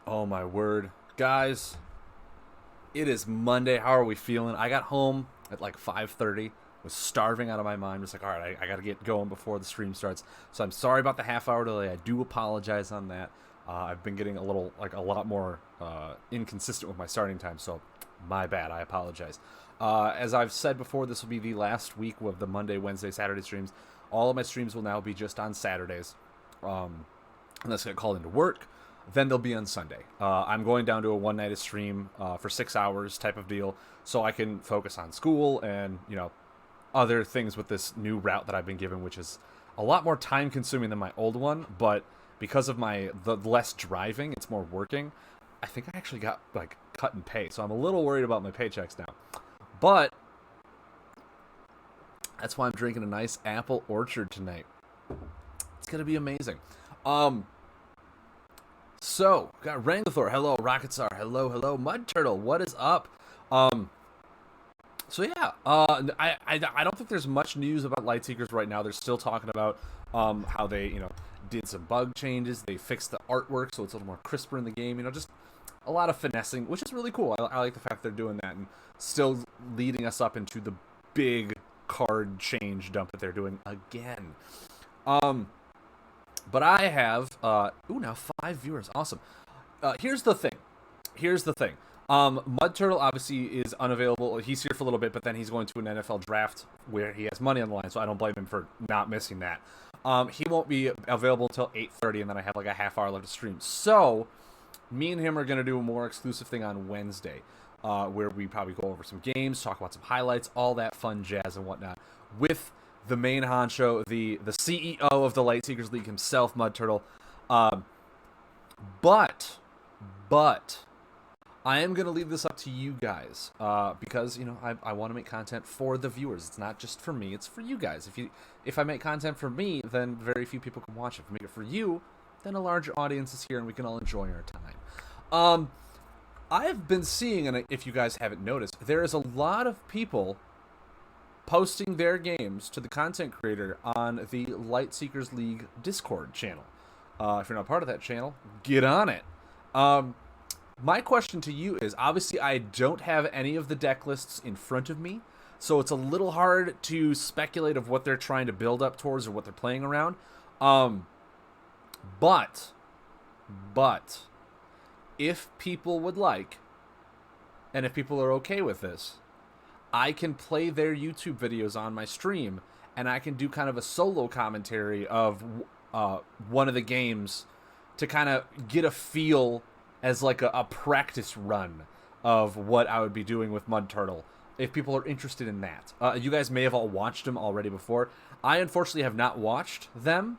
Oh my word. Guys, it is Monday. How are we feeling? I got home at like 5:30. Was starving out of my mind. Was like, all right, I got to get going before the stream starts. So I'm sorry about the half hour delay. I do apologize on that. I've been getting a lot more inconsistent with my starting time. So my bad. I apologize. As I've said before, this will be the last week of the Monday, Wednesday, Saturday streams. All of my streams will now be just on Saturdays. Unless I get called into work, then they'll be on Sunday. I'm going down to a one night stream for 6 hours type of deal, so I can focus on school and other things with this new route that I've been given, which is a lot more time consuming than my old one. But because of the less driving, it's more working. I think I actually got like cut in pay, so I'm a little worried about my paychecks now. But that's why I'm drinking a nice apple orchard tonight. It's gonna be amazing. Um, So, got Wrangler, hello, Rocketstar, hello, Mud Turtle, what is up? Um, I don't think there's much news about Lightseekers right now. They're still talking about how they did some bug changes. They fixed the artwork so it's a little more crisper in the game. Just a lot of finessing, which is really cool. I like the fact they're doing that and still leading us up into the big card change dump that they're doing again. Um, but I have now 5 viewers. Awesome. Here's the thing. Mud Turtle obviously is unavailable. He's here for a little bit, but then he's going to an NFL draft where he has money on the line, so I don't blame him for not missing that. He won't be available until 8:30, and then I have like a half hour left to stream. So, me and him are going to do a more exclusive thing on Wednesday, where we probably go over some games, talk about some highlights, all that fun jazz and whatnot, with the main honcho, the CEO of the Lightseekers League himself, Mud Turtle. Um, but I am gonna leave this up to you guys because I want to make content for the viewers. It's not just for me; it's for you guys. If I make content for me, then very few people can watch it. If I make it for you, then a larger audience is here, and we can all enjoy our time. I've been seeing, and if you guys haven't noticed, there is a lot of people posting their games to the content creator on the Lightseekers League Discord channel. If you're not part of that channel, get on it. My question to you is, obviously I don't have any of the deck lists in front of me, so it's a little hard to speculate of what they're trying to build up towards or what they're playing around. But if people would like, and if people are okay with this, I can play their YouTube videos on my stream, and I can do kind of a solo commentary of one of the games to kind of get a feel as like a practice run of what I would be doing with Mud Turtle, if people are interested in that. You guys may have all watched them already before. I unfortunately have not watched them.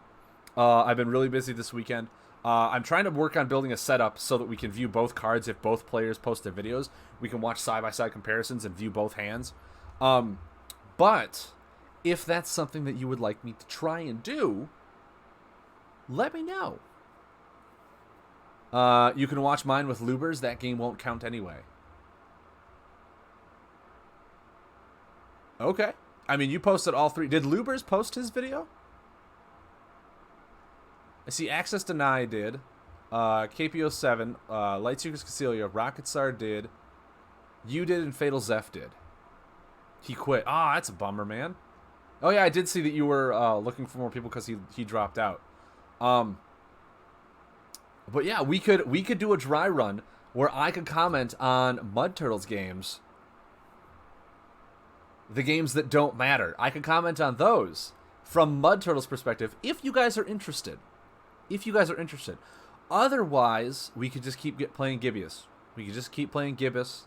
I've been really busy this weekend. I'm trying to work on building a setup so that we can view both cards if both players post their videos. We can watch side-by-side comparisons and view both hands. But if that's something that you would like me to try and do, let me know. You can watch mine with Lubers. That game won't count anyway. Okay. I mean, you posted all three. Did Lubers post his video? I see Access Deny did. KPO7, Lightseekers Cassilia, Rocketstar did. You did, and Fatal Zeph did. He quit. Ah, that's a bummer, man. Oh yeah, I did see that you were looking for more people because he dropped out. But yeah, we could do a dry run where I could comment on Mud Turtle's games, the games that don't matter. I could comment on those from Mud Turtle's perspective if you guys are interested. Otherwise, we could just keep playing Gibeus. We could just keep playing Gibeus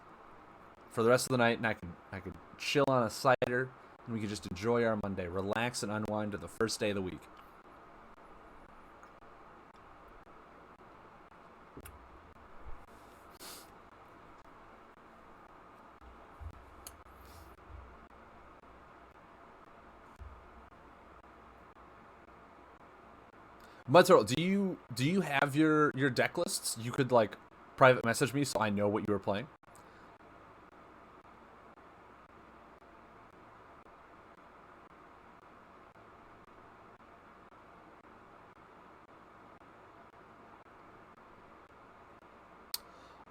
for the rest of the night, and I could chill on a cider, and we could just enjoy our Monday, relax and unwind to the first day of the week. Mud Turtle, do you have your deck lists? You could like private message me so I know what you were playing.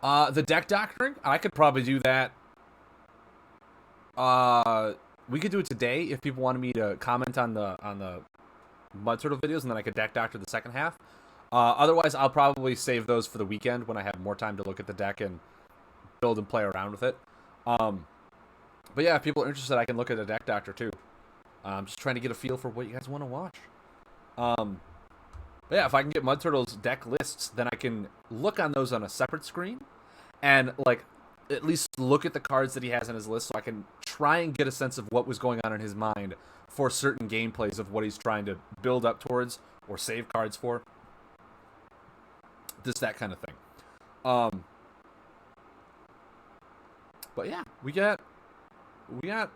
The deck doctoring, I could probably do that. We could do it today if people wanted me to comment on the Mud Turtle videos, and then I could deck doctor the second half. Otherwise, I'll probably save those for the weekend when I have more time to look at the deck and build and play around with it. But yeah, if people are interested, I can look at a deck doctor too. I'm just trying to get a feel for what you guys want to watch. But yeah, if I can get Mud Turtle's deck lists, then I can look on those on a separate screen and like at least look at the cards that he has on his list, so I can try and get a sense of what was going on in his mind for certain gameplays of what he's trying to build up towards or save cards for. Just that kind of thing. But yeah, we got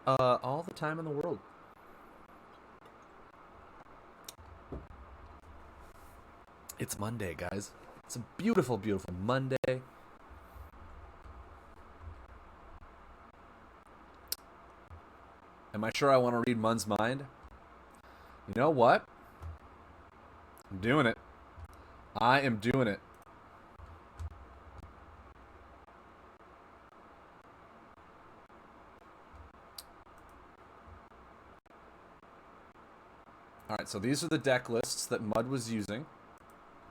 all the time in the world. It's Monday, guys. It's a beautiful, beautiful Monday. Am I sure I want to read Mun's mind? You know what? I'm doing it. I am doing it. Alright, so these are the deck lists that Mud was using.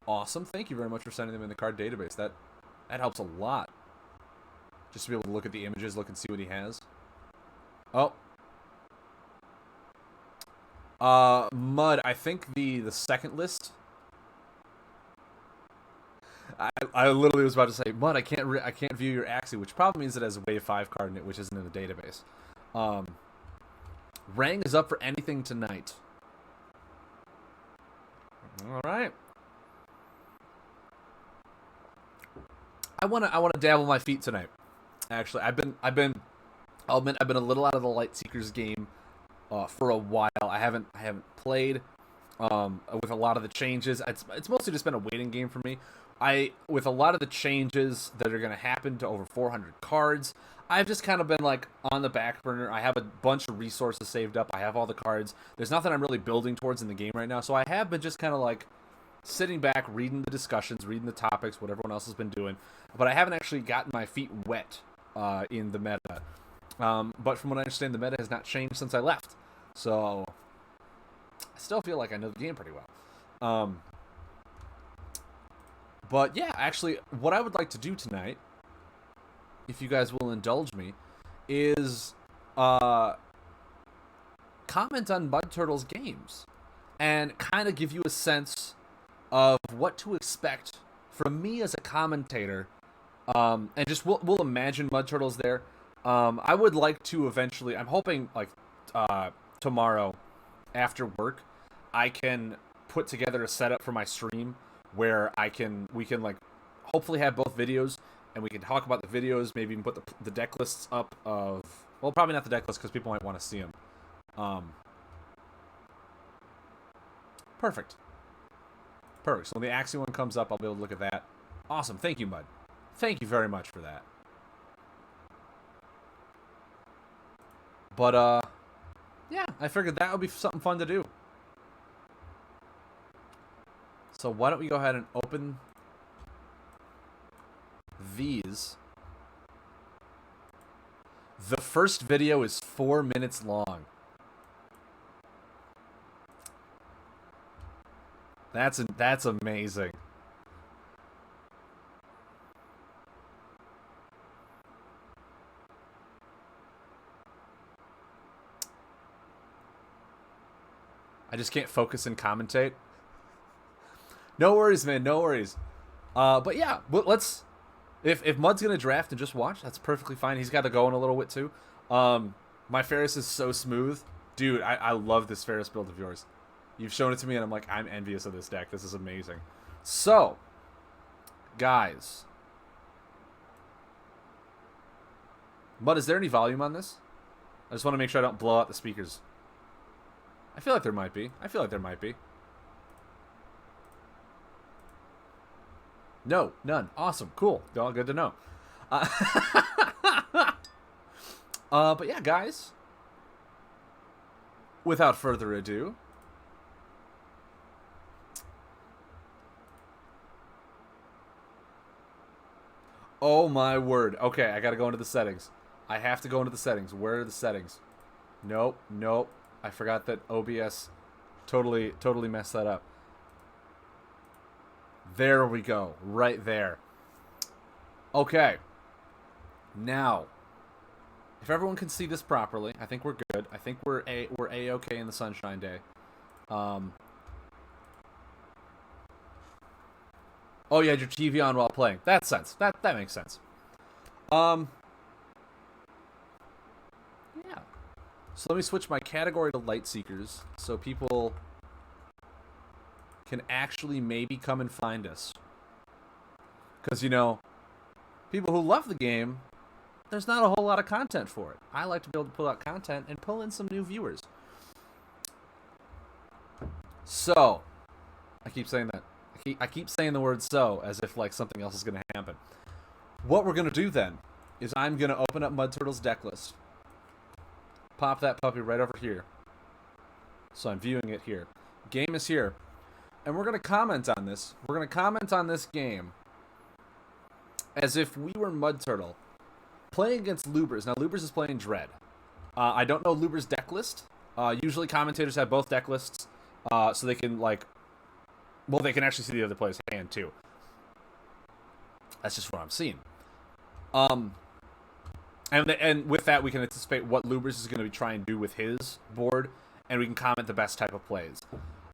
Awesome. Thank you very much for sending them in the card database. That helps a lot. Just to be able to look at the images, look and see what he has. Oh. Mud, I think the second list. I literally was about to say, Mud, I can't view your Axie, which probably means it has a Wave 5 card in it, which isn't in the database. Rang is up for anything tonight. All right. I wanna dabble my feet tonight. Actually, I'll admit I've been a little out of the Light Seekers game for a while. I haven't played with a lot of the changes. It's mostly just been a waiting game for me. With a lot of the changes that are going to happen to over 400 cards, I've just kind of been like on the back burner. I have a bunch of resources saved up. I have all the cards. There's nothing I'm really building towards in the game right now, so I have been just kind of like sitting back, reading the discussions, reading the topics, what everyone else has been doing, but I haven't actually gotten my feet wet in the meta. But from what I understand, the meta has not changed since I left, so I still feel like I know the game pretty well. But yeah, actually, what I would like to do tonight, if you guys will indulge me, is comment on Mud Turtle's games and kind of give you a sense of what to expect from me as a commentator. And just we'll imagine Mud Turtle's there. I would like to eventually, I'm hoping like tomorrow after work, I can put together a setup for my stream where we can like hopefully have both videos and we can talk about the videos, maybe even put the deck lists up of, well, probably not the deck list because people might want to see them. Perfect. So when the Axie one comes up, I'll be able to look at that. Awesome. Thank you, Mud. Thank you very much for that. But, yeah, I figured that would be something fun to do. So why don't we go ahead and open these. The first video is 4 minutes long. That's amazing. I just can't focus and commentate. No worries, man. No worries. But yeah, let's. If Mud's gonna draft and just watch, that's perfectly fine. He's got to go in a little bit too. My Ferris is so smooth, dude. I love this Ferris build of yours. You've shown it to me, and I'm envious of this deck. This is amazing. So, guys, Mud, is there any volume on this? I just want to make sure I don't blow out the speakers. I feel like there might be. No, none. Awesome, cool. All good to know. But yeah, guys. Without further ado, Oh my word. Okay, I gotta go into the settings. I have to go into the settings. Where are the settings? Nope, nope. I forgot that OBS totally messed that up. There we go. Right there. Okay. Now, if everyone can see this properly, I think we're good. I think we're A-okay in the sunshine day. Oh, you had your TV on while playing. That makes sense. Yeah. So let me switch my category to Light Seekers so people can actually maybe come and find us. Because, people who love the game, there's not a whole lot of content for it. I like to be able to pull out content and pull in some new viewers. So, I keep saying that. I keep saying the word "so" as if like something else is going to happen. What we're going to do then is I'm going to open up Mud Turtle's deck list. Pop that puppy right over here. So I'm viewing it here. Game is here. And we're going to comment on this. We're going to comment on this game as if we were Mud Turtle playing against Lubers. Now, Lubers is playing Dread. I don't know Luber's deck list. Usually commentators have both deck lists so they can, they can actually see the other player's hand, too. That's just what I'm seeing. And with that, we can anticipate what Lubers is going to be trying to do with his board, and we can comment the best type of plays.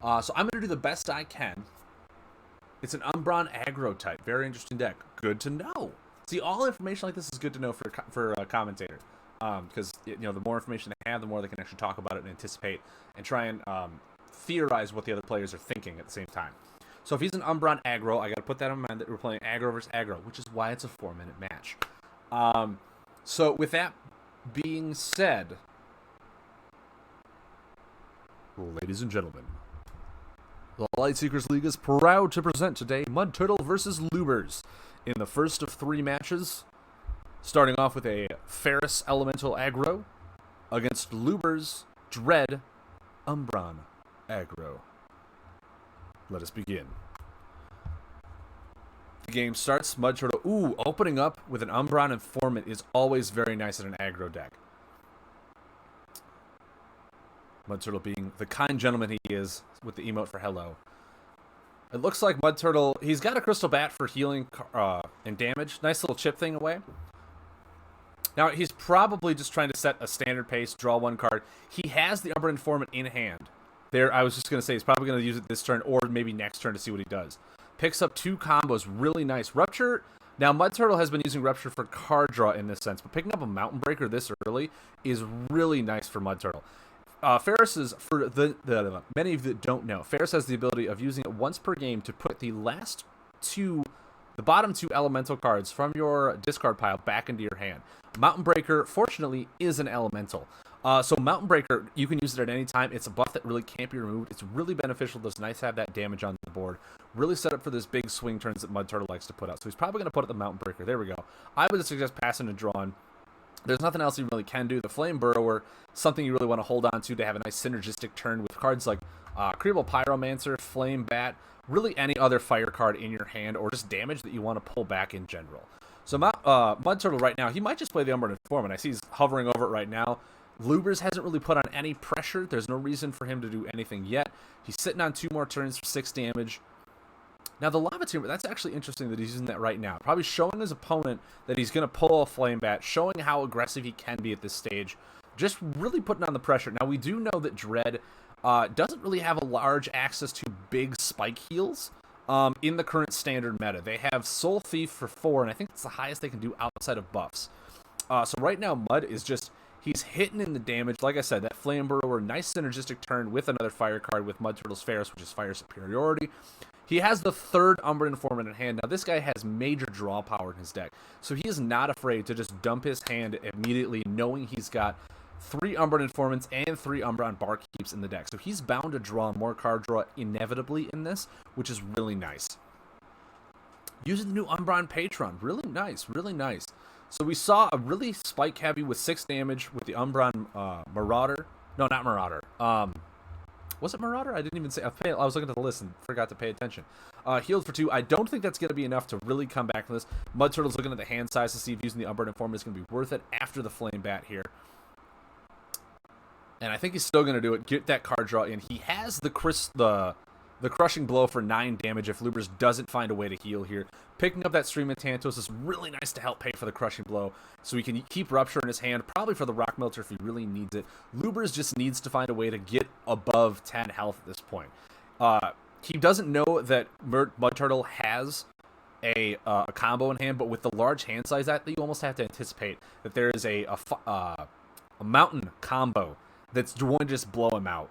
So I'm going to do the best I can. It's an Umbron aggro type. Very interesting deck. Good to know. See, all information like this is good to know for a commentator. Because, the more information they have, the more they can actually talk about it and anticipate and try and theorize what the other players are thinking at the same time. So if he's an Umbron aggro, I got to put that in mind that we're playing aggro versus aggro, which is why it's a 4-minute match. So with that being said, ladies and gentlemen, the Light Seekers League is proud to present today Mud Turtle versus Lubers in the first of 3 matches, starting off with a Ferris Elemental aggro against Lubers Dread Umbron aggro. Let us begin. The game starts. Mud Turtle. Ooh, opening up with an Umbron Informant is always very nice in an aggro deck. Mud Turtle being the kind gentleman he is with the emote for hello. It looks like Mud Turtle, he's got a Crystal Bat for healing and damage. Nice little chip thing away. Now, he's probably just trying to set a standard pace, draw 1 card. He has the Umbron Informant in hand. There, I was just going to say, he's probably going to use it this turn or maybe next turn to see what he does. Picks up 2 combos, really nice. Rupture, now Mud Turtle has been using Rupture for card draw in this sense, but picking up a Mountain Breaker this early is really nice for Mud Turtle. Ferris is, for the many of you that don't know, Ferris has the ability of using it once per game to put the bottom 2 elemental cards from your discard pile back into your hand. Mountain Breaker, fortunately, is an elemental. So Mountain Breaker, you can use it at any time. It's a buff that really can't be removed. It's really beneficial. It's nice to have that damage on the board. Really set up for this big swing turns that Mud Turtle likes to put out. So he's probably going to put up the Mountain Breaker. There we go. I would suggest passing and drawing. There's nothing else you really can do. The Flame Burrower, something you really want to hold on to have a nice synergistic turn with cards like Creeble Pyromancer, Flame Bat, really any other fire card in your hand, or just damage that you want to pull back in general. So Mud Turtle right now, he might just play the Umbron Informant. I see he's hovering over it right now. Lubers hasn't really put on any pressure. There's no reason for him to do anything yet. He's sitting on 2 more turns for 6 damage. Now, the Lava Tumor, that's actually interesting that he's using that right now. Probably showing his opponent that he's going to pull a Flame Bat, showing how aggressive he can be at this stage. Just really putting on the pressure. Now, we do know that Dread doesn't really have a large access to big spike heals in the current standard meta. They have Soul Thief for 4, and I think it's the highest they can do outside of buffs. So right now, Mud is just... he's hitting in the damage. Like I said, that Flame Burrower, nice synergistic turn with another fire card with Mud Turtle's Ferris, which is Fire Superiority. He has the 3rd Umbron Informant in hand. Now, this guy has major draw power in his deck, so he is not afraid to just dump his hand immediately, knowing he's got 3 Umbron Informants and 3 Umbron Barkeeps in the deck. So he's bound to draw more card draw inevitably in this, which is really nice. Using the new Umbron Patron, really nice, really nice. So we saw a really spike heavy with 6 damage with the Umbron Marauder. No, not Marauder. Was it Marauder? I didn't even say. I was looking at the list and forgot to pay attention. Healed for 2. I don't think that's going to be enough to really come back from this. Mud Turtle's looking at the hand size to see if using the Umbran Informant is going to be worth it after the Flame Bat here. And I think he's still going to do it. Get that card draw in. He has the Crushing Blow for 9 damage if Lubers doesn't find a way to heal here. Picking up that Stream of Tantos is really nice to help pay for the Crushing Blow, so he can keep Rupture in his hand, probably for the Rock Melter if he really needs it. Lubers just needs to find a way to get above 10 health at this point. He doesn't know that Mud Turtle has a combo in hand, but with the large hand size that you almost have to anticipate that there is a Mountain combo that's going to just blow him out.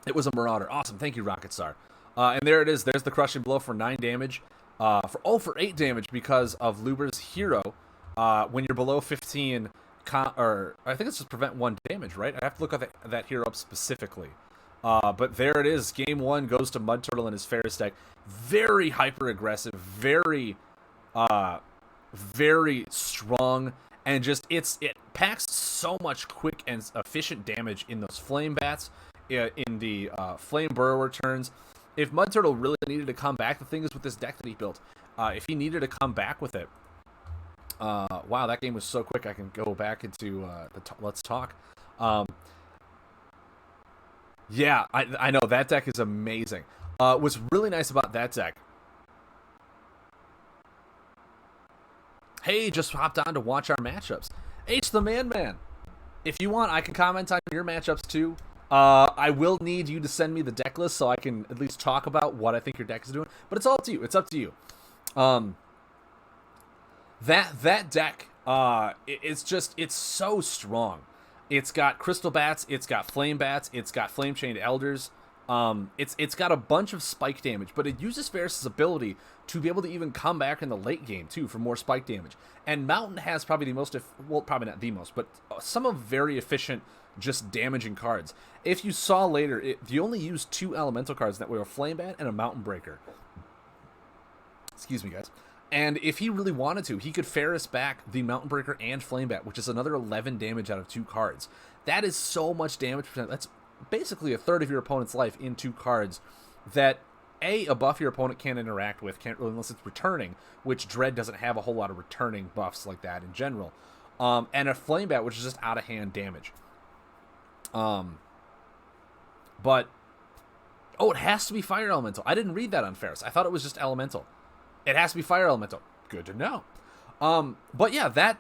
It was a Marauder. Awesome. Thank you, Rocket Star. And there it is. There's the Crushing Blow for 9 damage. For 8 damage because of Luber's Hero. When you're below 15, or I think it's just prevent 1 damage, right? I have to look at that hero up specifically. But there it is. Game 1 goes to Mud Turtle in his Ferris deck. Very hyper-aggressive. Very strong. And just, it packs so much quick and efficient damage in those Flame Bats. In the Flame Burrower turns. If Mud Turtle really needed to come back, the thing is with this deck that he built, if he needed to come back with it, wow, that game was so quick. I can go back into Let's Talk. Yeah, I know that deck is amazing. What's really nice about that deck? Hey, just hopped on to watch our matchups. H the Man. If you want, I can comment on your matchups too. I will need you to send me the deck list so I can at least talk about what I think your deck is doing. But it's all up to you. It's up to you. That deck, it's so strong. It's got Crystal Bats. It's got Flame Bats. It's got Flame Chained Elders. It's got a bunch of spike damage, but it uses Ferris's ability to be able to even come back in the late game too for more spike damage. And Mountain has probably the most, well, probably not the most, but some of very efficient just damaging cards. If you saw later, you only used 2 elemental cards that were a Flame Bat and a Mountain Breaker. Excuse me, guys. And if he really wanted to, he could Ferris back the Mountain Breaker and Flame Bat, which is another 11 damage out of 2 cards. That is so much damage. That's basically a third of your opponent's life in 2 cards that a buff your opponent can't interact with, unless it's returning, which Dread doesn't have a whole lot of returning buffs like that in general. And a Flame Bat, which is just out of hand damage. But it has to be Fire Elemental. I didn't read that on Ferris. I thought it was just Elemental. It has to be Fire Elemental. Good to know. But yeah, that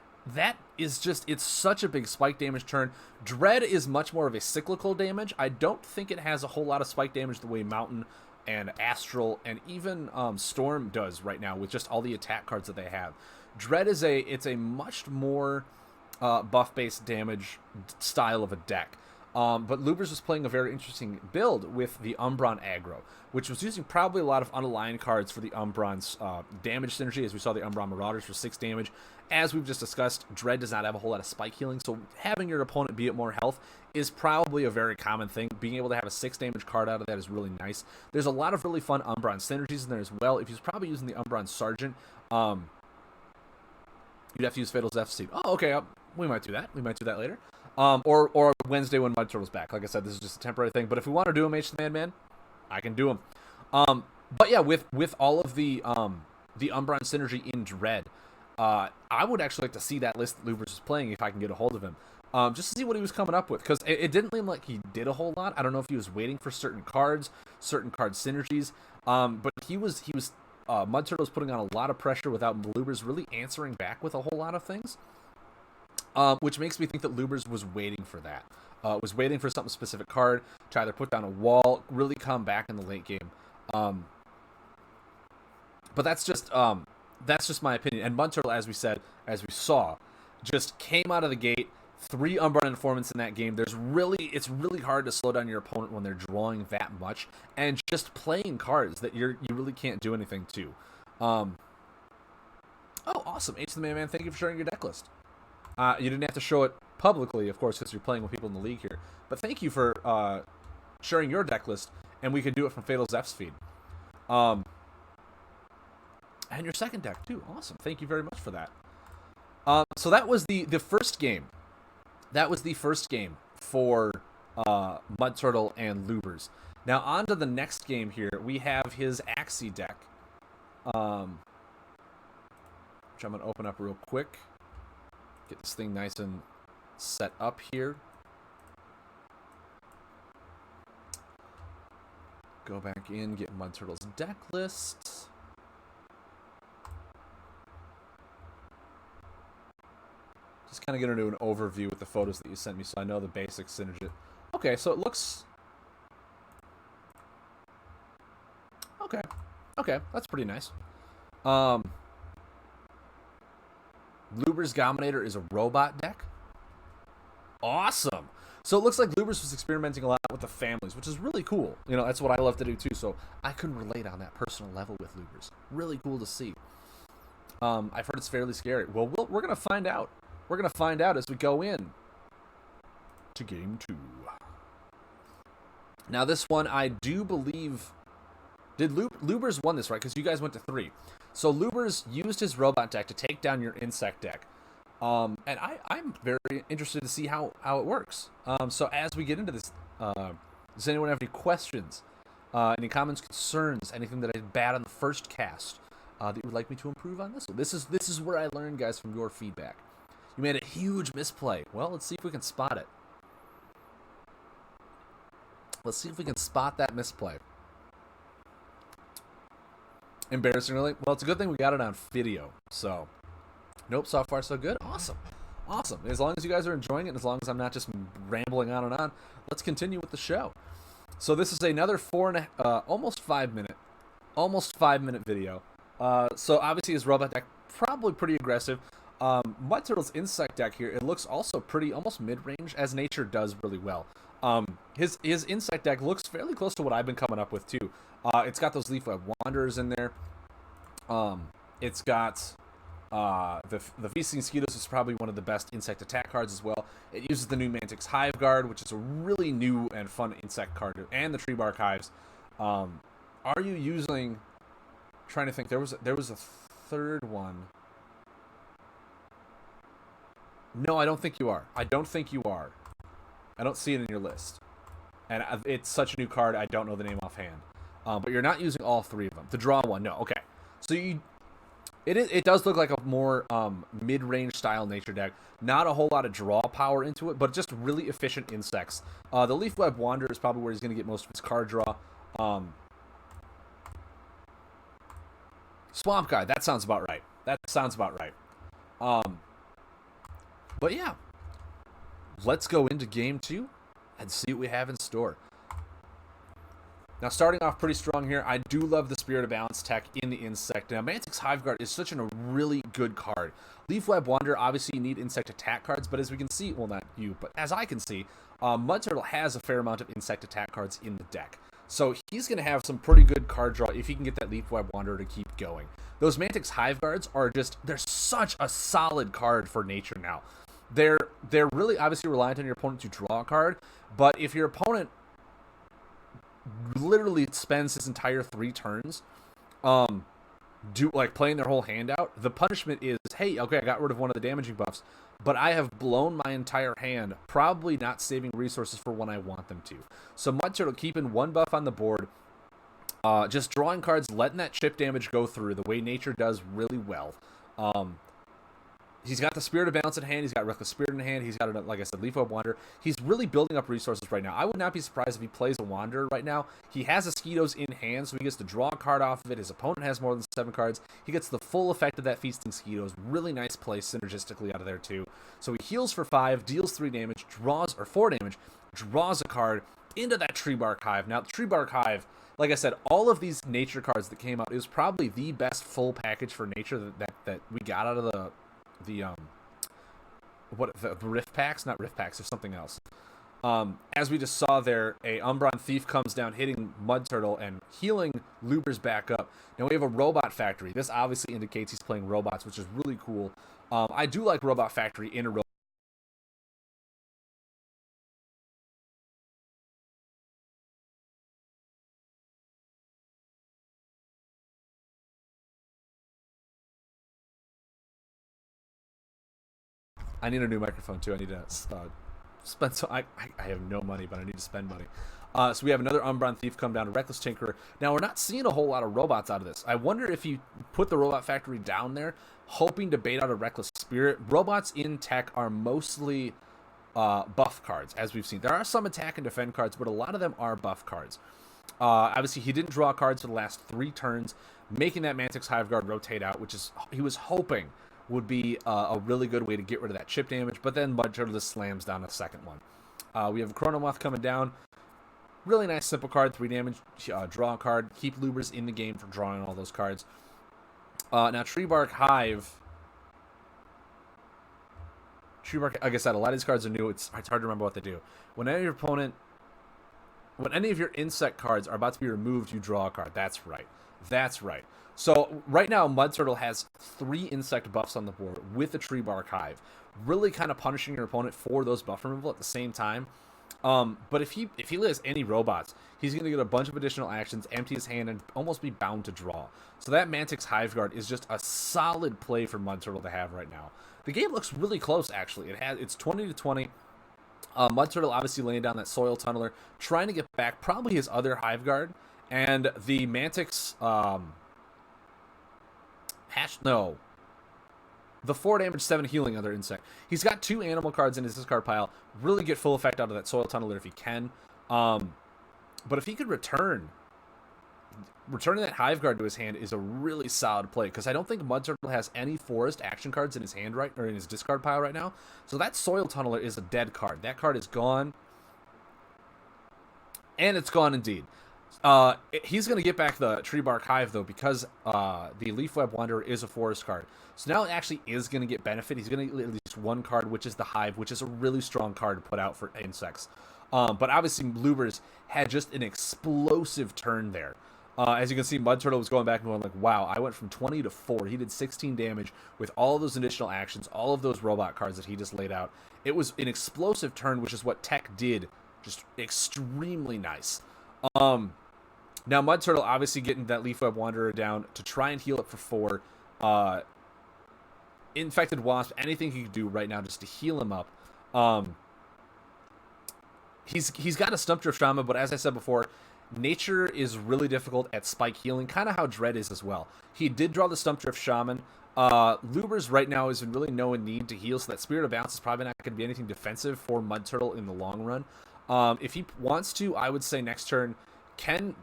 is just, it's such a big spike damage turn. Dread is much more of a cyclical damage. I don't think it has a whole lot of spike damage the way Mountain and Astral and even Storm does right now with just all the attack cards that they have. Dread is a much more buff-based damage style of a deck. But Lubers was playing a very interesting build with the Umbron aggro, which was using probably a lot of unaligned cards for the Umbron's damage synergy, as we saw the Umbron Marauders for 6 damage. As we've just discussed, Dread does not have a whole lot of spike healing, so having your opponent be at more health is probably a very common thing. Being able to have a 6 damage card out of that is really nice. There's a lot of really fun Umbron synergies in there as well. If he's probably using the Umbron Sergeant, you'd have to use Fatal Zephyr Seed. Oh, okay, we might do that. We might do that later. Or Wednesday when Mud Turtle's back. Like I said, this is just a temporary thing. But if we want to do him, H the Man, I can do him. But yeah, with all of the Umbron synergy in Dread, I would actually like to see that list that Lubers is playing if I can get a hold of him. Just to see what he was coming up with. Because it didn't seem like he did a whole lot. I don't know if he was waiting for certain card synergies. But he was Mud Turtle was putting on a lot of pressure without Lubers really answering back with a whole lot of things. Which makes me think that Lubers was waiting for that. Was waiting for something specific card to either put down a wall, really come back in the late game. But that's just my opinion. And Mud Turtle, as we saw, just came out of the gate. 3 Umbron Informants in that game. It's really hard to slow down your opponent when they're drawing that much and just playing cards that you really can't do anything to. Oh, awesome. H the Man, thank you for sharing your deck list. You didn't have to show it publicly, of course, because you're playing with people in the league here. But thank you for sharing your deck list, and we can do it from Fatal Zeph's feed. And your second deck, too. Awesome. Thank you very much for that. So that was the first game. That was the first game for Mud Turtle and Lubers. Now on to the next game here. We have his Axie deck, which I'm gonna open up real quick. Get this thing nice and set up here. Go back in, get Mud Turtle's deck list. Just kind of get into an overview with the photos that you sent me so I know the basic synergy. Okay, so it looks... Okay, that's pretty nice. Luber's Gominator is a robot deck. Awesome. So it looks like Lubers was experimenting a lot with the families, which is really cool. You know, that's what I love to do too. So I couldn't relate on that personal level with Lubers. Really cool to see. I've heard it's fairly scary. Well, we're going to find out. We're going to find out as we go in to game 2. Now this one, I do believe... Did Lubers won this, right? Because you guys went to 3. So Lubers used his robot deck to take down your insect deck. And I'm very interested to see how it works. So as we get into this, does anyone have any questions? Any comments, concerns, anything that I did bad on the first cast that you would like me to improve on this one? This is where I learned, guys, from your feedback. You made a huge misplay. Well, let's see if we can spot it. Let's see if we can spot that misplay. Embarrassingly, well, it's a good thing we got it on video. So, nope, so far so good. Awesome. Awesome. As long as you guys are enjoying it, and as long as I'm not just rambling on and on, let's continue with the show. So this is another almost 5 minute video. So obviously his robot deck, probably pretty aggressive. Mud Turtle's insect deck here, it looks also pretty, almost mid-range, as nature does really well. His insect deck looks fairly close to what I've been coming up with too. It's got those Leaf Web Wanderers in there. It's got the Feasting Mosquitoes is probably one of the best insect attack cards as well. It uses the new Mantic's Hive Guard, which is a really new and fun insect card, and the Tree Bark Hives. Are you using? Trying to think. There was a third one. No, I don't think you are. I don't think you are. I don't see it in your list. And it's such a new card, I don't know the name offhand. But you're not using all 3 of them. To draw one, no. Okay. So it does look like a more mid-range style nature deck. Not a whole lot of draw power into it, but just really efficient insects. The Leaf Web Wanderer is probably where he's going to get most of his card draw. Swamp Guy, that sounds about right. But yeah, let's go into game 2 and see what we have in store. Now, starting off pretty strong here, I do love the Spirit of Balance tech in the insect. Now, Mantic's Hive Guard is such a really good card. Leaf Web Wanderer, obviously you need insect attack cards, but as we can see, well, not you, but as I can see, Mud Turtle has a fair amount of insect attack cards in the deck. So he's going to have some pretty good card draw if he can get that Leaf Web Wanderer to keep going. Those Mantic's Hive Guards are just, they're such a solid card for nature now. They're really obviously reliant on your opponent to draw a card, but if your opponent literally spends his entire 3 turns playing their whole hand out, the punishment is, hey, okay, I got rid of one of the damaging buffs, but I have blown my entire hand, probably not saving resources for when I want them to. So Mud Turtle keeping 1 buff on the board, just drawing cards, letting that chip damage go through the way nature does really well. He's got the Spirit of Balance in hand. He's got Reckless Spirit in hand. He's got, like I said, Leaf Web Wanderer. He's really building up resources right now. I would not be surprised if he plays a Wanderer right now. He has a Mosquitoes in hand, so he gets to draw a card off of it. His opponent has more than 7 cards. He gets the full effect of that Feasting Mosquitoes. Really nice play synergistically out of there, too. So he heals for 5, deals 3 damage, draws 4 damage, draws a card into that Tree Bark Hive. Now, the Tree Bark Hive, like I said, all of these nature cards that came out, it was probably the best full package for nature that we got out of the Rift Packs? Not Rift Packs, there's something else. As we just saw there, a Umbron Thief comes down, hitting Mud Turtle and healing Lubers back up. Now we have a Robot Factory. This obviously indicates he's playing robots, which is really cool. I do like Robot Factory in a robot. I need a new microphone too. I need to spend so I have no money, but I need to spend money. So we have another Umbron Thief come down to Reckless Tinkerer. Now, we're not seeing a whole lot of robots out of this. I wonder if you put the Robot Factory down there, hoping to bait out a Reckless Spirit. Robots in tech are mostly buff cards, as we've seen. There are some attack and defend cards, but a lot of them are buff cards. Obviously, he didn't draw cards for the last 3 turns, making that Mantix Hive Guard rotate out, which is he was hoping would be a really good way to get rid of that chip damage, but then Mud Turtle just slams down a second one. We have Chronomoth coming down. Really nice simple card, 3 damage, draw a card. Keep Lubers in the game for drawing all those cards. Now, Tree Bark Hive. Tree Bark, like I said, a lot of these cards are new. It's hard to remember what they do. When any of your insect cards are about to be removed, you draw a card. That's right. That's right. So right now, Mud Turtle has 3 insect buffs on the board with the Tree Bark Hive, really kind of punishing your opponent for those buff removal at the same time. But if he has any robots, he's going to get a bunch of additional actions, empty his hand, and almost be bound to draw. So that Mantix Hive Guard is just a solid play for Mud Turtle to have right now. The game looks really close, actually. It's 20-20. Mud Turtle obviously laying down that Soil Tunneler, trying to get back probably his other Hive Guard, and the Mantix the 4 damage, 7 healing other insect. He's got 2 animal cards in his discard pile. Really get full effect out of that Soil Tunneler if he can. But if he could returning that Hive Guard to his hand is a really solid play, because I don't think Mud Turtle has any forest action cards in his hand or in his discard pile right now. So that Soil Tunneler is a dead card. That card is gone. And it's gone indeed. He's going to get back the Tree Bark Hive, though, because the Leafweb Wanderer is a forest card. So now it actually is going to get benefit. He's going to get at least 1 card, which is the Hive, which is a really strong card to put out for insects. But obviously, Lubers had just an explosive turn there. As you can see, Mud Turtle was going back and going like, wow, I went from 20 to 4. He did 16 damage with all of those additional actions, all of those robot cards that he just laid out. It was an explosive turn, which is what Tech did. Just extremely nice. Now, Mud Turtle obviously getting that Leafweb Wanderer down to try and heal it for 4. Infected Wasp, anything he could do right now just to heal him up. He's got a Stump Drift Shaman, but as I said before, nature is really difficult at spike healing, kind of how Dread is as well. He did draw the Stump Drift Shaman. Lubers right now is in really no need to heal, so that Spirit of Bounce is probably not going to be anything defensive for Mud Turtle in the long run. If he wants to, I would say next turn,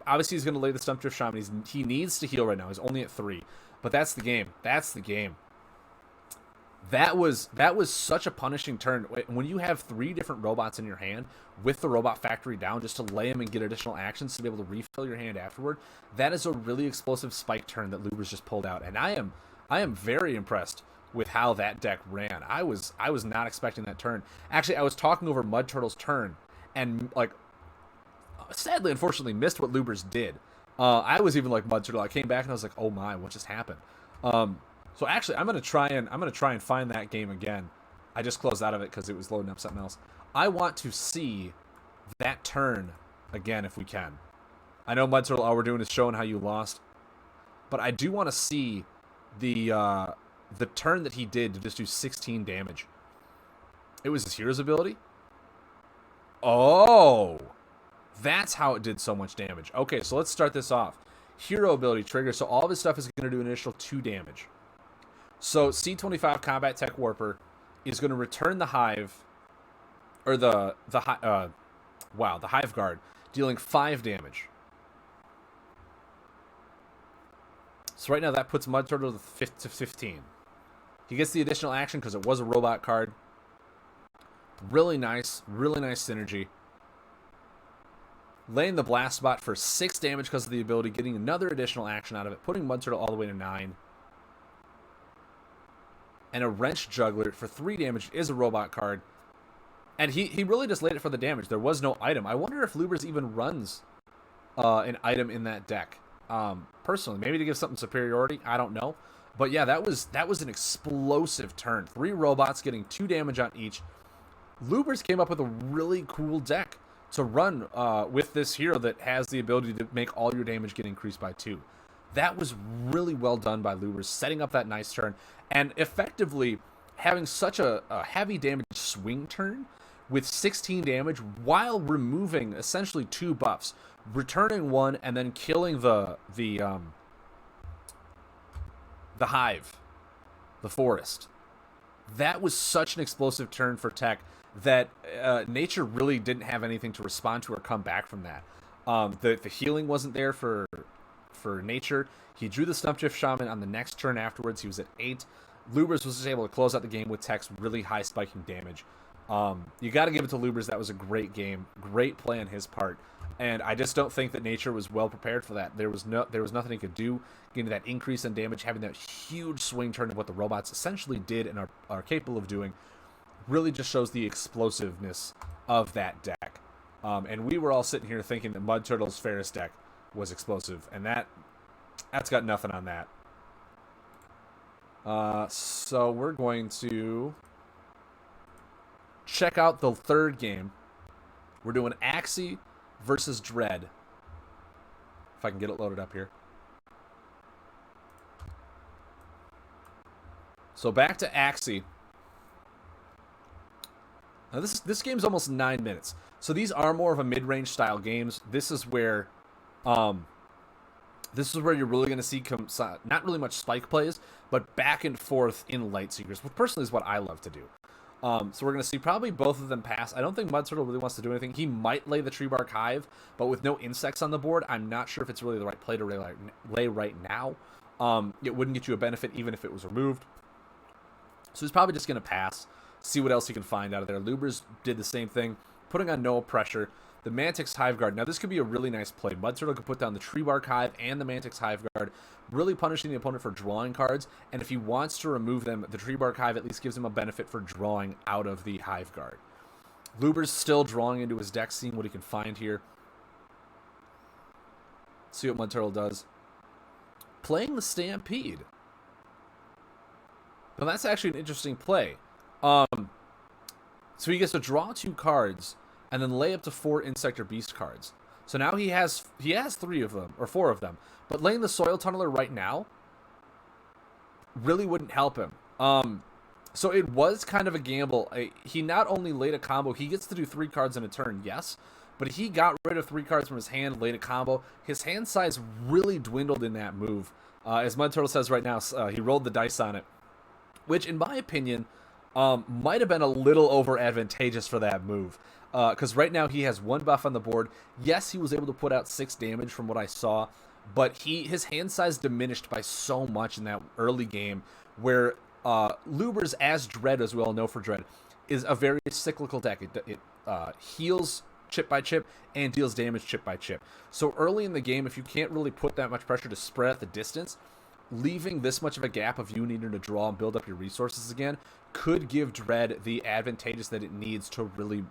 obviously he's going to lay the Stump Drift Shaman. He needs to heal right now. He's only at 3. But that's the game. That's the game. That was such a punishing turn. When you have 3 different robots in your hand with the Robot Factory down just to lay them and get additional actions to be able to refill your hand afterward, that is a really explosive spike turn that Lubers just pulled out. And I am very impressed with how that deck ran. I was not expecting that turn. Actually, I was talking over Mud Turtle's turn and sadly, unfortunately, missed what Lubers did. I was even like Mud Turtle. I came back and I was like, oh my, what just happened? So actually, I'm gonna try and find that game again. I just closed out of it because it was loading up something else. I want to see that turn again if we can. I know Mud Turtle, all we're doing is showing how you lost, but I do want to see the turn that he did to just do 16 damage. It was his hero's ability. Oh, that's how it did so much damage. Okay, so let's start this off. Hero ability trigger, so all of his stuff is going to do an initial 2 damage. So C25 Combat Tech Warper is going to return the Hive, or the Hive Guard, dealing 5 damage. So right now that puts Mud Turtle to 15. He gets the additional action because it was a robot card. Really nice synergy. Laying the Blast Spot for 6 damage because of the ability, getting another additional action out of it, putting Mud Turtle all the way to 9. And a Wrench Juggler for 3 damage is a robot card. And he really just laid it for the damage. There was no item. I wonder if Lubers even runs an item in that deck. Personally, maybe to give something superiority. I don't know. But yeah, that was an explosive turn. 3 robots getting 2 damage on each. Lubers came up with a really cool deck to run with this hero that has the ability to make all your damage get increased by 2. That was really well done by Lubers, setting up that nice turn, and effectively having such a heavy damage swing turn with 16 damage while removing essentially 2 buffs, returning 1 and then killing the hive, the forest. That was such an explosive turn for tech that nature really didn't have anything to respond to or come back from that. The healing wasn't there for nature. He drew the Stump Drift Shaman on the next turn afterwards. He was at 8. Lubers was just able to close out the game with tech's really high spiking damage. You got to give it to Lubers. That was a great game. Great play on his part. And I just don't think that nature was well prepared for that. There was nothing he could do. Getting that increase in damage, having that huge swing turn of what the robots essentially did and are capable of doing, really just shows the explosiveness of that deck. And we were all sitting here thinking that Mud Turtle's Ferris deck was explosive, and that's got nothing on that. So we're going to check out the third game. We're doing Axie versus Dread. If I can get it loaded up here. So back to Axie. Now this game's almost 9 minutes. So these are more of a mid-range style games. This is where you're really going to see not really much spike plays, but back and forth in Light Seekers, which personally is what I love to do. So we're going to see probably both of them pass. I don't think Mud Turtle really wants to do anything. He might lay the Tree Bark Hive, but with no insects on the board, I'm not sure if it's really the right play to lay right now. It wouldn't get you a benefit even if it was removed. So he's probably just going to pass, see what else he can find out of there. Lubers did the same thing, putting on no pressure. The Mantix Hive Guard. Now, this could be a really nice play. Mud Turtle could put down the Tree Bark Hive and the Mantix Hive Guard, really punishing the opponent for drawing cards. And if he wants to remove them, the Tree Bark Hive at least gives him a benefit for drawing out of the Hive Guard. Luber's still drawing into his deck, seeing what he can find here. See what Mud Turtle does. Playing the Stampede. Now, that's actually an interesting play. So he gets to draw 2 cards and then lay up to 4 Insect or Beast cards. So now he has 3 of them, or 4 of them. But laying the Soil Tunneler right now really wouldn't help him. So it was kind of a gamble. He not only laid a combo, he gets to do 3 cards in a turn, yes, but he got rid of 3 cards from his hand, laid a combo. His hand size really dwindled in that move. As Mud Turtle says right now, he rolled the dice on it, which in my opinion might have been a little over advantageous for that move. Because right now he has 1 buff on the board. Yes, he was able to put out 6 damage from what I saw, but his hand size diminished by so much in that early game, where Lubers, as Dread, as we all know for Dread, is a very cyclical deck. It heals chip by chip and deals damage chip by chip. So early in the game, if you can't really put that much pressure to spread out the distance, leaving this much of a gap of you needing to draw and build up your resources again could give Dread the advantageous that it needs to really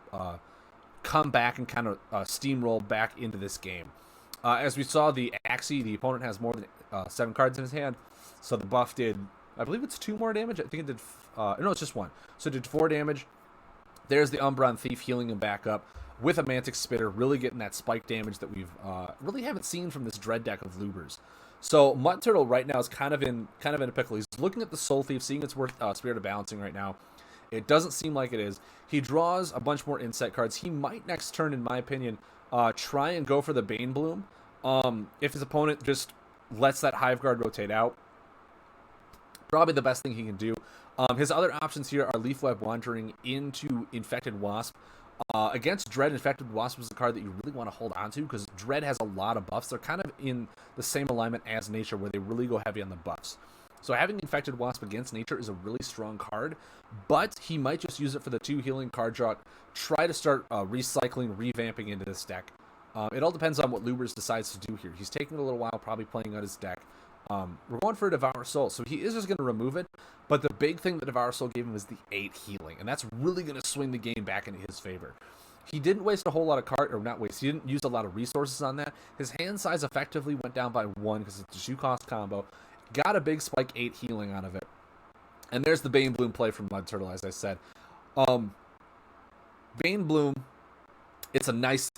come back and kind of steamroll back into this game. As we saw, the Axie, the opponent has more than 7 cards in his hand, so the buff did, I believe it's 2 more damage. I think it did, no, it's just 1. So it did 4 damage. There's the Umbron Thief healing him back up with a Mantix Spitter, really getting that spike damage that we've really haven't seen from this Dread deck of Lubers. So Mud Turtle right now is kind of in a pickle. He's looking at the Soul Thief, seeing it's worth Spirit of Balancing right now. It doesn't seem like it is. He draws a bunch more Insect cards. He might next turn, in my opinion, try and go for the Bane Bloom. If his opponent just lets that Hive Guard rotate out, probably the best thing he can do. His other options here are Leaf Web Wandering into Infected Wasp. Against Dread, Infected Wasp is a card that you really want to hold on to because Dread has a lot of buffs. They're kind of in the same alignment as Nature, where they really go heavy on the buffs. So having Infected Wasp against Nature is a really strong card, but he might just use it for the 2 healing card draw. Try to start recycling, revamping into this deck. It all depends on what Lubers decides to do here. He's taking a little while, probably playing out his deck. We're going for a Devour Soul, so he is just going to remove it, but the big thing that Devour Soul gave him was the 8 healing, and that's really going to swing the game back into his favor. He didn't waste a whole lot of he didn't use a lot of resources on that. His hand size effectively went down by 1 because it's a 2-cost combo. Got a big spike 8 healing out of it. And there's the Bane Bloom play from Mud Turtle, as I said. Bane Bloom, it's a nice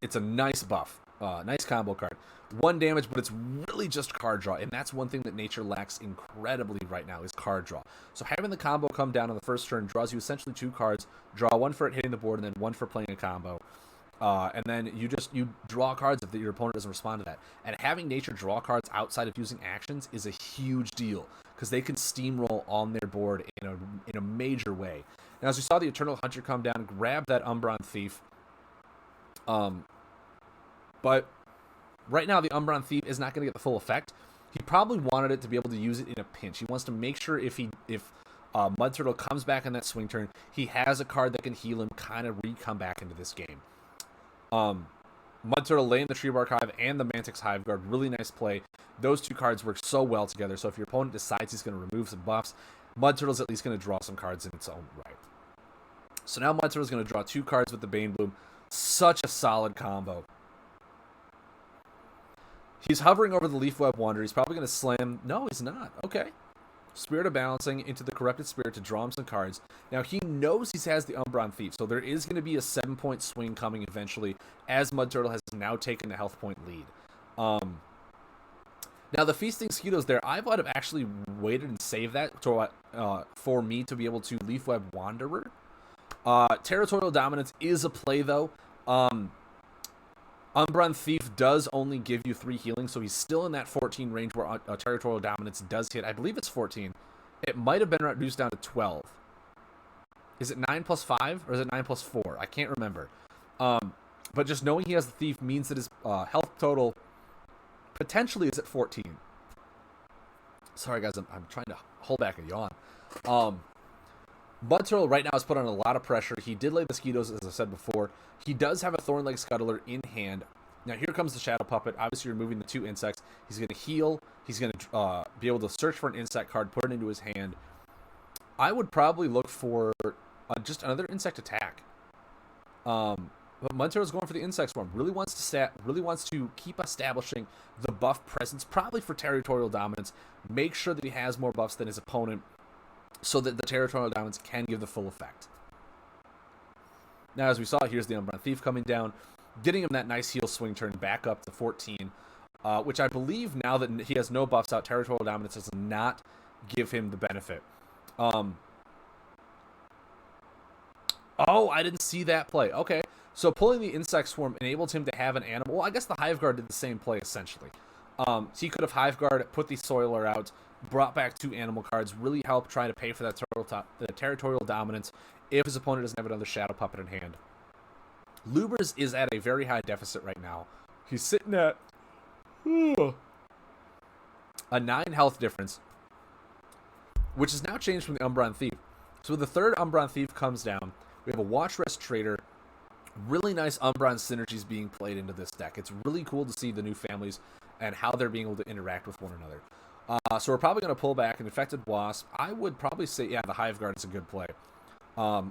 buff. Nice combo card. 1 damage, but it's really just card draw, and that's one thing that nature lacks incredibly right now is card draw. So having the combo come down on the first turn draws you essentially 2 cards, draw 1 for it hitting the board, and then 1 for playing a combo. And then you draw cards if your opponent doesn't respond to that. And having nature draw cards outside of using actions is a huge deal because they can steamroll on their board in a major way. Now, as we saw the Eternal Hunter come down, grab that Umbron Thief. But right now, the Umbron Thief is not going to get the full effect. He probably wanted it to be able to use it in a pinch. He wants to make sure if Mud Turtle comes back on that swing turn, he has a card that can heal him, kind of come back into this game. Mud Turtle laying the Tree Bark Hive and the Mantix Hive Guard, really nice play. Those 2 cards work so well together, so if your opponent decides he's going to remove some buffs, Mud Turtle's at least going to draw some cards in its own right. So now Mud Turtle's going to draw 2 cards with the Bane Bloom. Such a solid combo. He's hovering over the Leafweb Wanderer. He's probably going to slam. No, he's not. Okay. Spirit of Balancing into the Corrupted Spirit to draw him some cards. Now, he knows he has the Umbron Thief, so there is going to be a 7-point swing coming eventually, as Mud Turtle has now taken the health point lead. Now, the Feasting Skeetos there, I would have actually waited and saved that for me to be able to Leafweb Wanderer. Territorial Dominance is a play, though. Umbron Thief does only give you 3 healing, so he's still in that 14 range where Territorial Dominance does hit. I believe it's 14. It might have been reduced down to 12. Is it 9 plus 5, or is it 9 plus 4? I can't remember. But just knowing he has the Thief means that his health total potentially is at 14. Sorry, guys, I'm trying to hold back a yawn. Mud Turtle right now is put on a lot of pressure. He did lay the Skeetos, as I said before. He does have a Thornleg Scuttler in hand. Now, here comes the Shadow Puppet. Obviously, removing the 2 insects. He's going to heal. He's going to be able to search for an insect card, put it into his hand. I would probably look for just another insect attack. But Mud Turtle's going for the Insect Swarm. Really wants to keep establishing the buff presence, probably for Territorial Dominance. Make sure that he has more buffs than his opponent, so that the Territorial Dominance can give the full effect. Now, as we saw, here's the Umbron Thief coming down, getting him that nice heal swing turn back up to 14, which I believe now that he has no buffs out, Territorial Dominance does not give him the benefit. Oh, I didn't see that play. Okay, so pulling the Insect Swarm enabled him to have an animal. Well, I guess the Hive Guard did the same play, essentially. So he could have Hive Guard, put the Soiler out, brought back 2 animal cards, really helped try to pay for that the Territorial Dominance if his opponent doesn't have another Shadow Puppet in hand. Lubers is at a very high deficit right now. He's sitting at a 9 health difference, which has now changed from the Umbron Thief. So the 3rd Umbron Thief comes down. We have a Watch Rest Trader. Really nice Umbron synergies being played into this deck. It's really cool to see the new families and how they're being able to interact with one another. So we're probably going to pull back an Infected Wasp. I would probably say, yeah, the Hive Guard is a good play.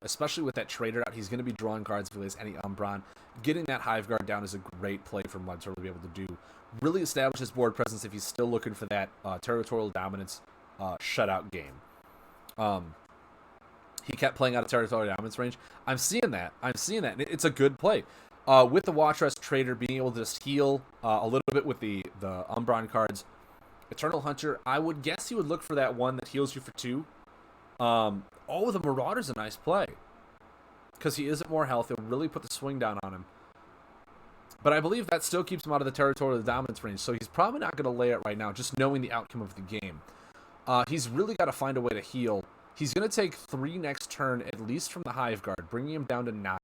Especially with that Trader out, he's going to be drawing cards if he lays any Umbron. Getting that Hive Guard down is a great play for Mud Turtle to be able to do. Really establish his board presence if he's still looking for that Territorial Dominance shutout game. He kept playing out of Territorial Dominance range. I'm seeing that. It's a good play. With the Watch Rest Trader being able to just heal a little bit with the Umbron cards. Eternal Hunter, I would guess he would look for that one that heals you for 2. The Marauder's a nice play. Because he is at more health. It'll really put the swing down on him. But I believe that still keeps him out of the Territorial Dominance range. So he's probably not going to lay it right now, just knowing the outcome of the game. He's really got to find a way to heal. He's going to take 3 next turn, at least from the Hive Guard, bringing him down to 9.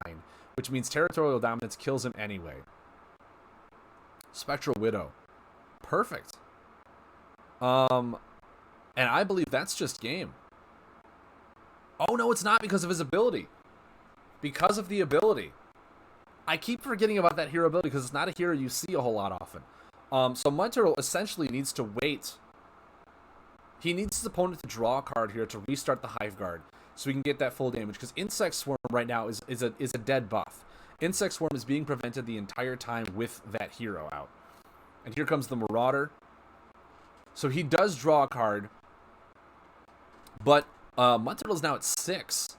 Which means Territorial Dominance kills him anyway. Spectral Widow. Perfect. And I believe that's just game. Oh, no, it's not because of his ability. Because of the ability. I keep forgetting about that hero ability because it's not a hero you see a whole lot often. So Mud Turtle essentially needs to wait. He needs his opponent to draw a card here to restart the Hive Guard so we can get that full damage. Because Insect Swarm right now is a dead buff. Insect Swarm is being prevented the entire time with that hero out. And here comes the Marauder. So he does draw a card. But Mud Turtle's now at 6.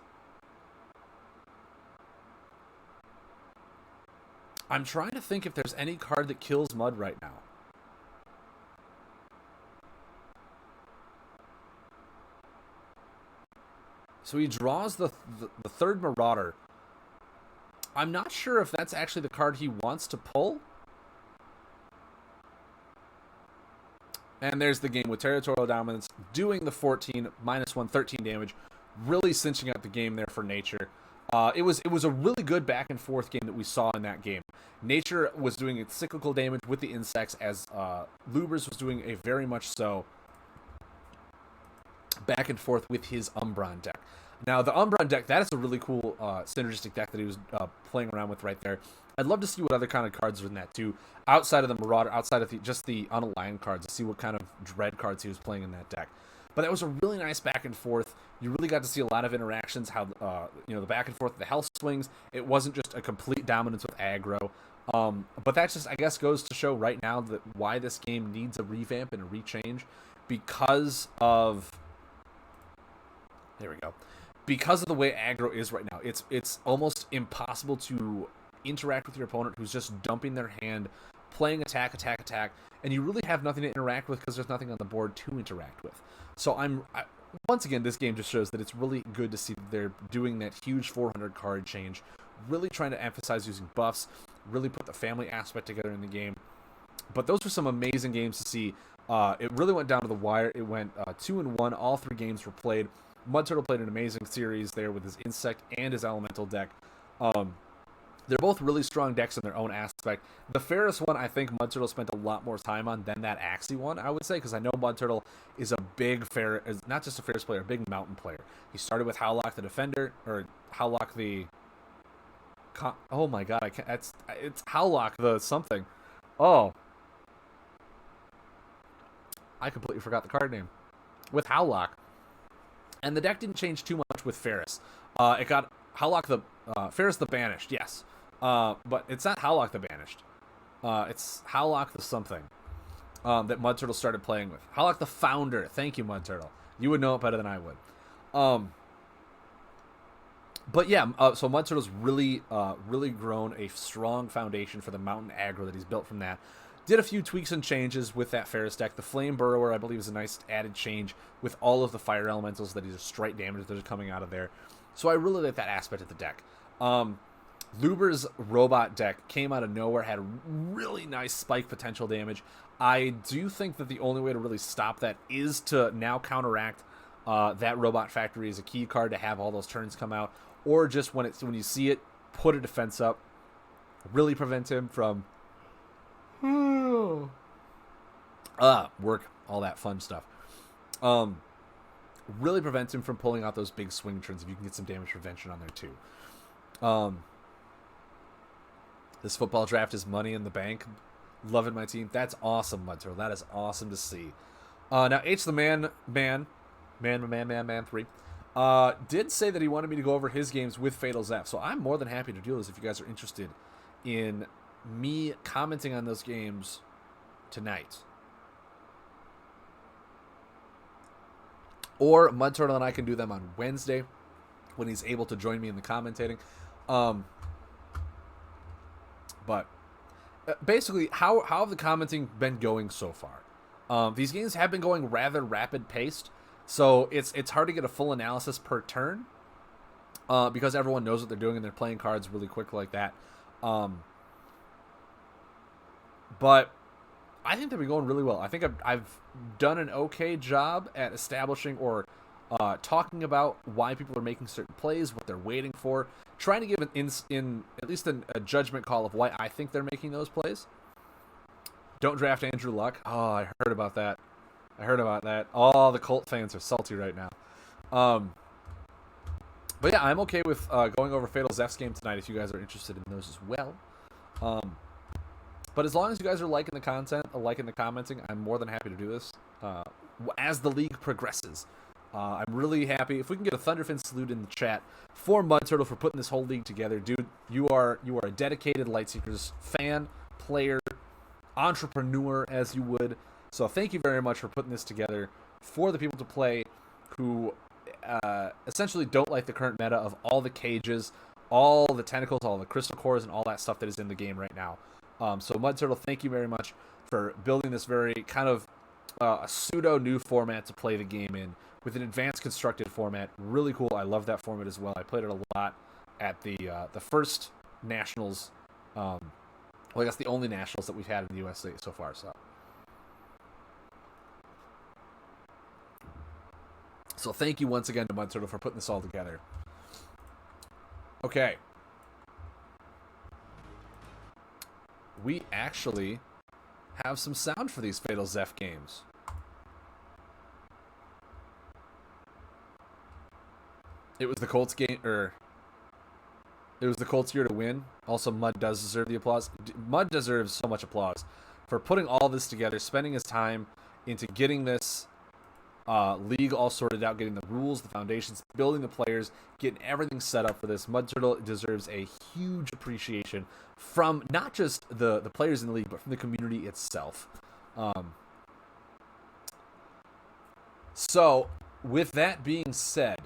I'm trying to think if there's any card that kills Mud right now. So he draws the third Marauder. I'm not sure if that's actually the card he wants to pull. And there's the game with Territorial Dominance, doing the 14, -1, 13 damage, really cinching out the game there for Nature. It was a really good back and forth game that we saw in that game. Nature was doing its cyclical damage with the insects, as Lubers was doing a very much so back and forth with his Umbron deck. Now, the Umbron deck, that is a really cool synergistic deck that he was playing around with right there. I'd love to see what other kind of cards are in that too, outside of the Marauder, outside of just the unaligned cards, to see what kind of Dread cards he was playing in that deck. But that was a really nice back and forth. You really got to see a lot of interactions, how the back and forth, the health swings. It wasn't just a complete dominance with aggro. But that just, I guess, goes to show right now that why this game needs a revamp and a rechange, because of... There we go. Because of the way aggro is right now, it's almost impossible to interact with your opponent who's just dumping their hand, playing attack, and you really have nothing to interact with because there's nothing on the board to interact with. So once again, this game just shows that it's really good to see that they're doing that huge 400 card change, really trying to emphasize using buffs, really put the family aspect together in the game. But those were some amazing games to see. It really went down to the wire. It went 2-1. All 3 games were played. Mud Turtle played an amazing series there with his Insect and his Elemental deck. They're both really strong decks in their own aspect. The Ferris one, I think Mud Turtle spent a lot more time on than that Axie one, I would say, because I know Mud Turtle is a big not just a Ferris player, a big Mountain player. He started with Howlock the Defender, or Howlock the... Oh my god, I can't... It's Howlock the something. Oh. I completely forgot the card name. With Howlock. And the deck didn't change too much with Ferris. It got Howlock the... Ferris the Banished, yes. But it's not Howlock the Banished. It's Howlock the something that Mud Turtle started playing with. Howlock the Founder. Thank you, Mud Turtle. You would know it better than I would. But yeah, so Mud Turtle's really grown a strong foundation for the mountain aggro that he's built from that. Did a few tweaks and changes with that Ferris deck. The Flame Burrower, I believe, is a nice added change with all of the fire elementals that is straight damage that are coming out of there. So I really like that aspect of the deck. Luber's robot deck came out of nowhere, had really nice spike potential damage. I do think that the only way to really stop that is to now counteract that Robot Factory as a key card to have all those turns come out, or just when you see it, put a defense up, really prevent him from work, all that fun stuff. Really prevents him from pulling out those big swing turns if you can get some damage prevention on there too. This football draft is money in the bank. Loving my team. That's awesome, Mud Turtle. That is awesome to see. Now H the Man 3 did say that he wanted me to go over his games with Fatal Zeph, so I'm more than happy to do this if you guys are interested in me commenting on those games tonight. Or Mud Turtle and I can do them on Wednesday when he's able to join me in the commentating. But basically, how have the commenting been going so far? These games have been going rather rapid paced, so it's hard to get a full analysis per turn because everyone knows what they're doing and they're playing cards really quick like that. But I think they've been going really well. I think I've done an okay job at establishing or talking about why people are making certain plays, what they're waiting for, trying to give at least a judgment call of why I think they're making those plays. Don't draft Andrew Luck. Oh, I heard about that. Oh, the Colt fans are salty right now. But yeah, I'm okay with going over Fatal Zeph's game tonight if you guys are interested in those as well. But as long as you guys are liking the content, liking the commenting, I'm more than happy to do this as the league progresses. I'm really happy. If we can get a Thunderfin salute in the chat for Mud Turtle for putting this whole league together. Dude, you are a dedicated Lightseekers fan, player, entrepreneur, as you would. So thank you very much for putting this together for the people to play who essentially don't like the current meta of all the cages, all the tentacles, all the crystal cores, and all that stuff that is in the game right now. So Mud Turtle, thank you very much for building this very kind of a pseudo new format to play the game in with an advanced constructed format. Really cool. I love that format as well. I played it a lot at the first nationals. Well, I guess the only nationals that we've had in the USA so far. So thank you once again to Mud Turtle for putting this all together. Okay. We actually have some sound for these Fatal Zeph games. It was the Colts game, it was the Colts year to win. Also, Mud does deserve the applause. Mud deserves so much applause for putting all this together, spending his time into getting this league all sorted out, getting the rules, the foundations, building the players, getting everything set up for this. Mud Turtle deserves a huge appreciation from not just the players in the league, but from the community itself. So, with that being said,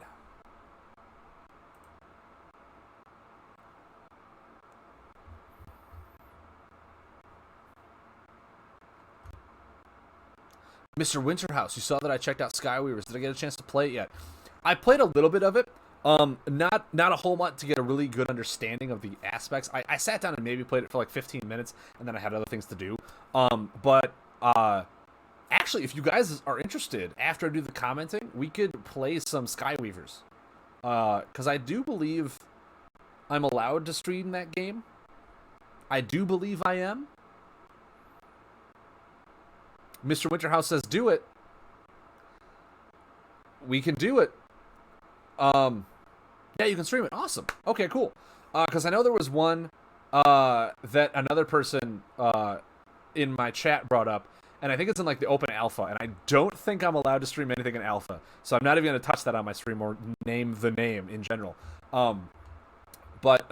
Mr. Winterhouse, you saw that I checked out Skyweavers. Did I get a chance to play it yet? I played a little bit of it. Not a whole lot to get a really good understanding of the aspects. I sat down and maybe played it for like 15 minutes, and then I had other things to do. But actually, if you guys are interested, after I do the commenting, we could play some Skyweavers. Because I do believe I'm allowed to stream that game. I do believe I am. Mr. Winterhouse says, do it. We can do it. Yeah, you can stream it. Awesome. Okay, cool. Because I know there was one that another person in my chat brought up, and I think it's in like the open alpha, and I don't think I'm allowed to stream anything in alpha, so I'm not even going to touch that on my stream or name the name in general. But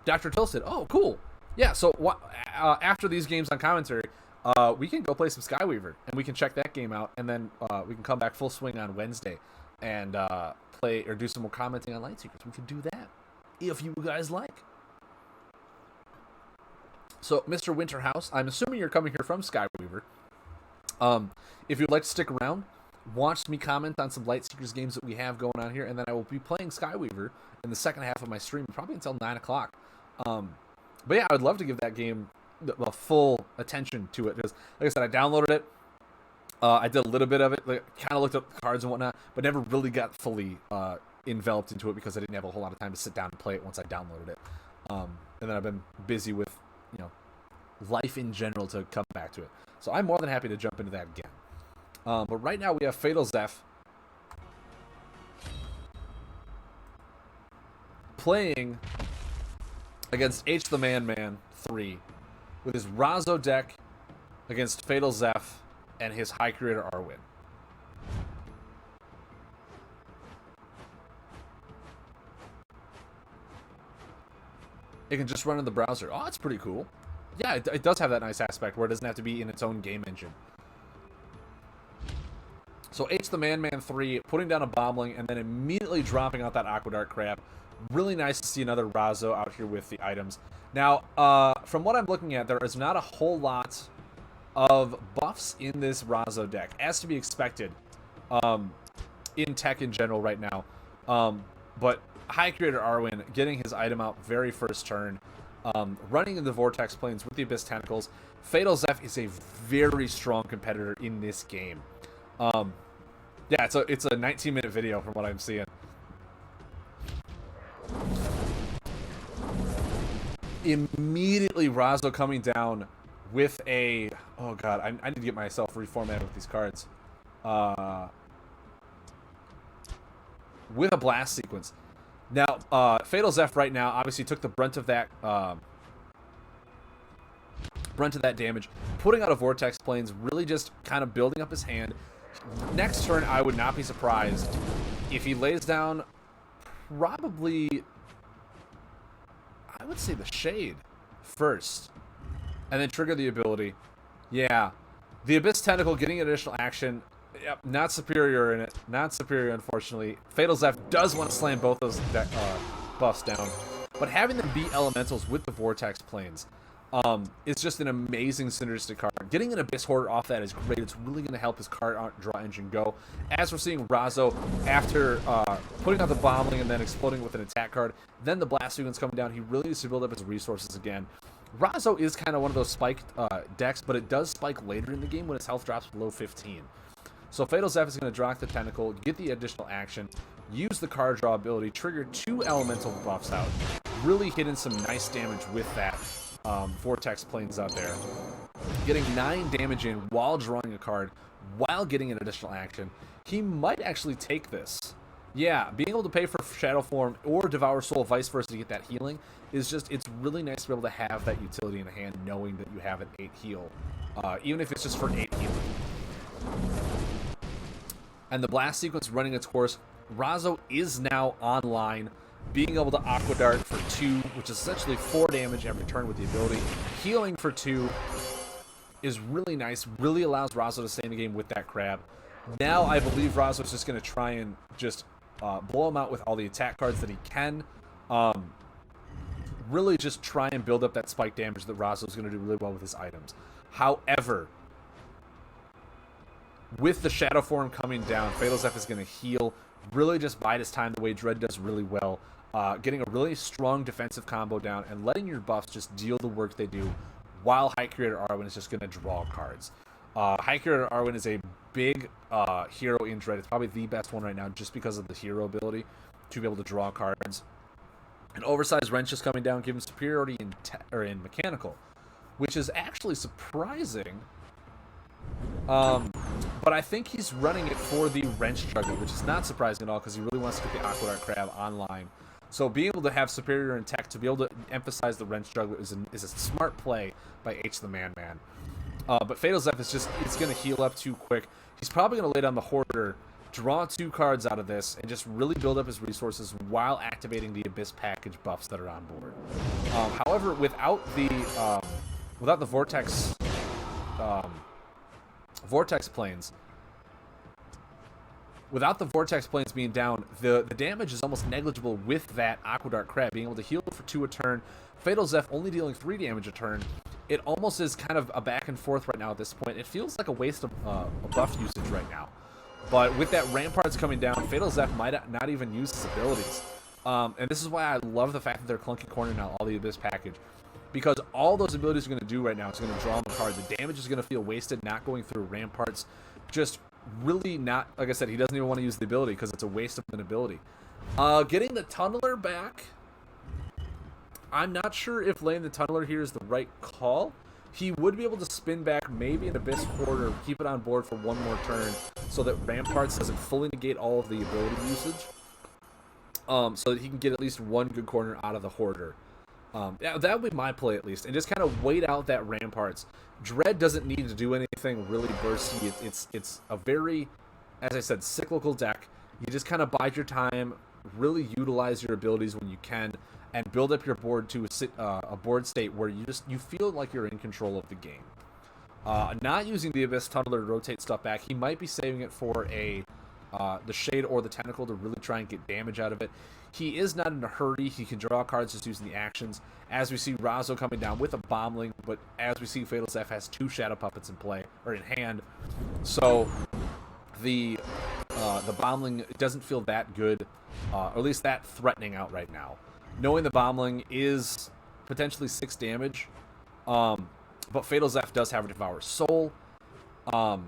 Dr. Till said, oh, cool. Yeah, so after these games on commentary, we can go play some Skyweaver, and we can check that game out, and then we can come back full swing on Wednesday and play or do some more commenting on Lightseekers. We can do that if you guys like. So, Mr. Winterhouse, I'm assuming you're coming here from Skyweaver. If you'd like to stick around, watch me comment on some Lightseekers games that we have going on here, and then I will be playing Skyweaver in the second half of my stream, probably until 9 o'clock. But yeah, I would love to give that game the full attention to it, because like I said, I downloaded it. I did a little bit of it, like, kind of looked up the cards and whatnot, but never really got fully enveloped into it because I didn't have a whole lot of time to sit down and play it once I downloaded it. And then I've been busy with, life in general to come back to it. So I'm more than happy to jump into that again. But right now we have Fatal Zeph playing against H the Man 3 with his Razo deck against Fatal Zeph and his High Creator Arwen. It can just run in the browser. Oh, that's pretty cool. Yeah, it does have that nice aspect where it doesn't have to be in its own game engine. So H the Man 3 putting down a Bombling and then immediately dropping out that Aquadart Crab. Really nice to see another Razo out here with the items. Now, from what I'm looking at, there is not a whole lot of buffs in this Razo deck, as to be expected in tech in general right now. But High Creator Arwen getting his item out very first turn, running in the Vortex Plains with the Abyss Tentacles. Fatal Zeph is a very strong competitor in this game. Yeah, it's a 19-minute video from what I'm seeing. Immediately Razo coming down with a... Oh, God. I need to get myself reformatted with these cards. With a Blast Sequence. Now, Fatal Zeph right now obviously took the brunt of that damage. Putting out a Vortex Plains, really just kind of building up his hand. Next turn, I would not be surprised if he lays down probably... I would say the Shade first, and then trigger the ability. Yeah, the Abyss Tentacle getting additional action. Yep, not superior in it. Not superior, unfortunately. Fatal Zeph does want to slam both those buffs down, but having them be elementals with the Vortex Plains, It's just an amazing synergistic card. Getting an Abyss Hoarder off that is great. It's really going to help his card draw engine go. As we're seeing Razo, after putting out the Bombling and then exploding with an attack card, then the Blast Sequence coming down, he really needs to build up his resources again. Razo is kind of one of those spiked decks, but it does spike later in the game when his health drops below 15. So Fatal Zeph is going to draw the Tentacle, get the additional action, use the card draw ability, trigger 2 elemental buffs out, really hitting some nice damage with that Vortex Planes out there. Getting 9 damage in while drawing a card, while getting an additional action. He might actually take this. Yeah, being able to pay for Shadow Form or Devour Soul, vice versa, to get that healing is just, it's really nice to be able to have that utility in the hand, knowing that you have an 8 heal. Even if it's just for 8 healing. And the Blast Sequence running its course. Razo is now online, being able to Aqua Dart for 2, which is essentially 4 damage every turn with the ability. Healing for 2 is really nice, really allows Razo to stay in the game with that crab. Now I believe Razo is just going to try and just blow him out with all the attack cards that he can. Really just try and build up that spike damage that Razo is going to do really well with his items. However, with the Shadow Form coming down, Fatal Zeph is going to heal, really just bide his time the way Dread does really well. Getting a really strong defensive combo down and letting your buffs just deal the work they do, while High Creator Arwen is just going to draw cards. High Creator Arwen is a big hero in Dread. It's probably the best one right now just because of the hero ability to be able to draw cards. An Oversized Wrench is coming down, giving superiority in Mechanical, which is actually surprising. But I think he's running it for the Wrench Juggler, which is not surprising at all because he really wants to get the Aqua Dart Crab online. So being able to have superior in tech to be able to emphasize the Wrench Juggler is a smart play by H the Man. But Fatal Zeph is just, it's going to heal up too quick. He's probably going to lay down the Hoarder, draw 2 cards out of this, and just really build up his resources while activating the Abyss package buffs that are on board. However, without the Vortex Planes, without the Vortex Planes being down, the damage is almost negligible with that Aqua Dart Crab. Being able to heal for 2 a turn, Fatal Zeph only dealing 3 damage a turn. It almost is kind of a back and forth right now at this point. It feels like a waste of buff usage right now. But with that Ramparts coming down, Fatal Zeph might not even use his abilities. And this is why I love the fact that they're clunky corner now, all the Abyss package. Because all those abilities are going to do right now is going to draw him a card. The damage is going to feel wasted, not going through Ramparts. Just really not, like I said, he doesn't even want to use the ability because it's a waste of an ability. Getting the Tunneler back, I'm not sure if laying the Tunneler here is the right call. He would be able to spin back maybe an Abyss Hoarder, keep it on board for 1 more turn so that Ramparts doesn't fully negate all of the ability usage. So that he can get at least 1 good corner out of the Hoarder. Yeah, that would be my play at least, and just kind of wait out that Ramparts. Dread doesn't need to do anything really bursty. It's a very, as I said, cyclical deck. You just kind of bide your time, really utilize your abilities when you can, and build up your board to a board state where you feel like you're in control of the game. Not using the Abyss Tunneler to rotate stuff back, he might be saving it for the Shade or the Tentacle to really try and get damage out of it. He is not in a hurry. He can draw cards just using the actions. As we see Razo coming down with a Bombling, but as we see Fatal Zeph has 2 Shadow Puppets in play, or in hand. So the Bombling doesn't feel that good, or at least that threatening out right now. Knowing the Bombling is potentially 6 damage, but Fatal Zeph does have a Devour Soul. That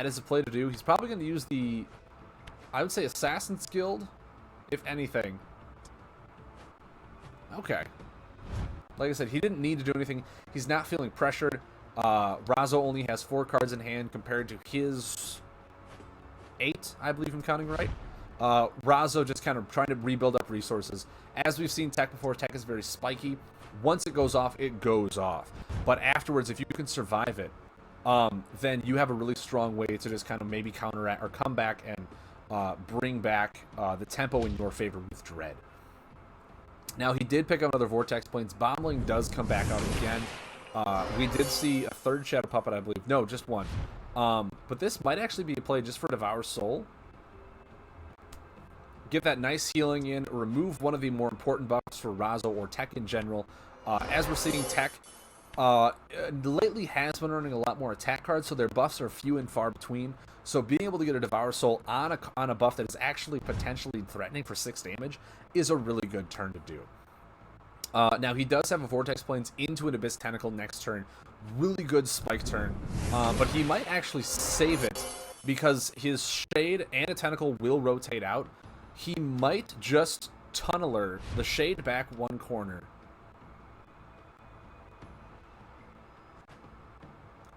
is a play to do. He's probably going to use the, I would say, Assassin's Guild, if anything. Okay. Like I said, he didn't need to do anything. He's not feeling pressured. Razo only has 4 cards in hand compared to his 8, I believe I'm counting right. Razo just kind of trying to rebuild up resources. As we've seen tech before, tech is very spiky. Once it goes off, it goes off. But afterwards, if you can survive it, then you have a really strong way to just kind of maybe counteract or come back and bring back the tempo in your favor with Dread. Now, he did pick up another Vortex Planes. Bombling does come back out again. We did see a 3rd Shadow Puppet, I believe. No, just 1. But this might actually be a play just for Devour Soul. get that nice healing in, remove one of the more important buffs for Razo or Tech in general. As we're seeing, Tech lately has been running a lot more attack cards, so their buffs are few and far between. So being able to get a Devour Soul on a buff that is actually potentially threatening for 6 damage is a really good turn to do. Now, he does have a Vortex Plains into an Abyss Tentacle next turn. Really good spike turn. But he might actually save it because his Shade and a Tentacle will rotate out. He might just Tunneler the Shade back one corner.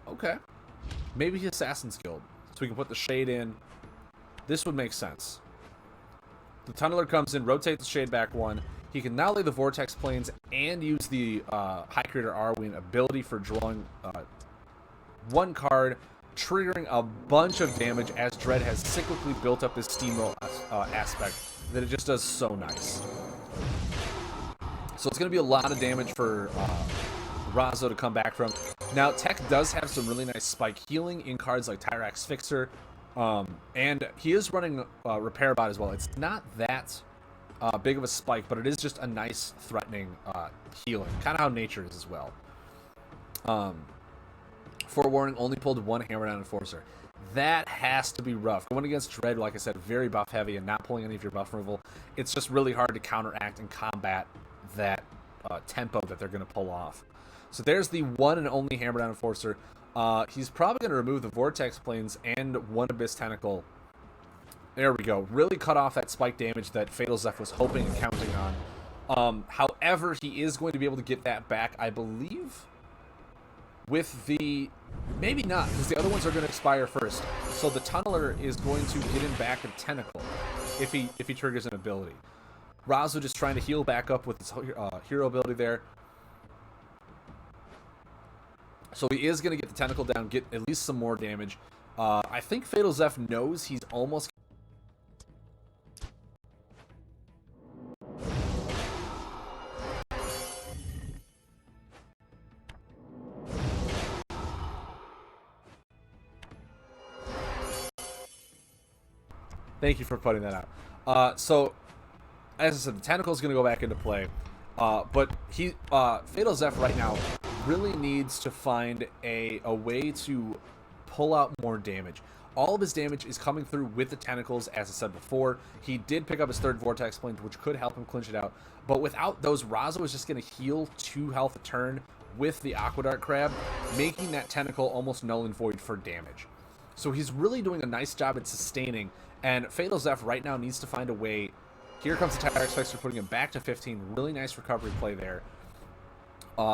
Okay. Maybe he Assassin's Guild. So we can put the Shade in. This would make sense. The Tunneler comes in, rotates the Shade back one. He can now lay the Vortex Plains and use the High Creator Arwing ability for drawing one card, triggering a bunch of damage as Dread has cyclically built up this steamroll aspect that it just does so nice. So it's going to be a lot of damage for Razo to come back from. Now, Tech does have some really nice spike healing in cards like Tyrax Fixer, and he is running Repair Bot as well. It's not that big of a spike, but it is just a nice threatening healing, kind of how nature is as well. Forewarning, only pulled one Hammer Down Enforcer. That has to be rough. Going against Dread, like I said, very buff heavy and not pulling any of your buff removal, it's just really hard to counteract and combat that tempo that they're going to pull off. So there's the one and only Hammer Down Enforcer. He's probably going to remove the Vortex Plains and one Abyss Tentacle. There we go. Really cut off that spike damage that Fatal Zeph was hoping and counting on. However, he is going to be able to get that back, I believe, with the... Maybe not, because the other ones are going to expire first. So the Tunneler is going to get him back a Tentacle if he triggers an ability. Razo just trying to heal back up with his hero ability there. So he is going to get the Tentacle down, get at least some more damage. I think Fatal Zeph knows he's almost... Thank you for putting that out. So, as I said, the Tentacle is going to go back into play. But Fatal Zeph right now really needs to find a way to pull out more damage. All of his damage is coming through with the Tentacles, as I said before. He did pick up his third Vortex Plane, which could help him clinch it out. But without those, Razo is just going to heal 2 health a turn with the Aquadart Crab, making that Tentacle almost null and void for damage. So he's really doing a nice job at sustaining, and Fatal Zeph right now needs to find a way. Here comes the Tyrax Fixer, putting him back to 15. Really nice recovery play there.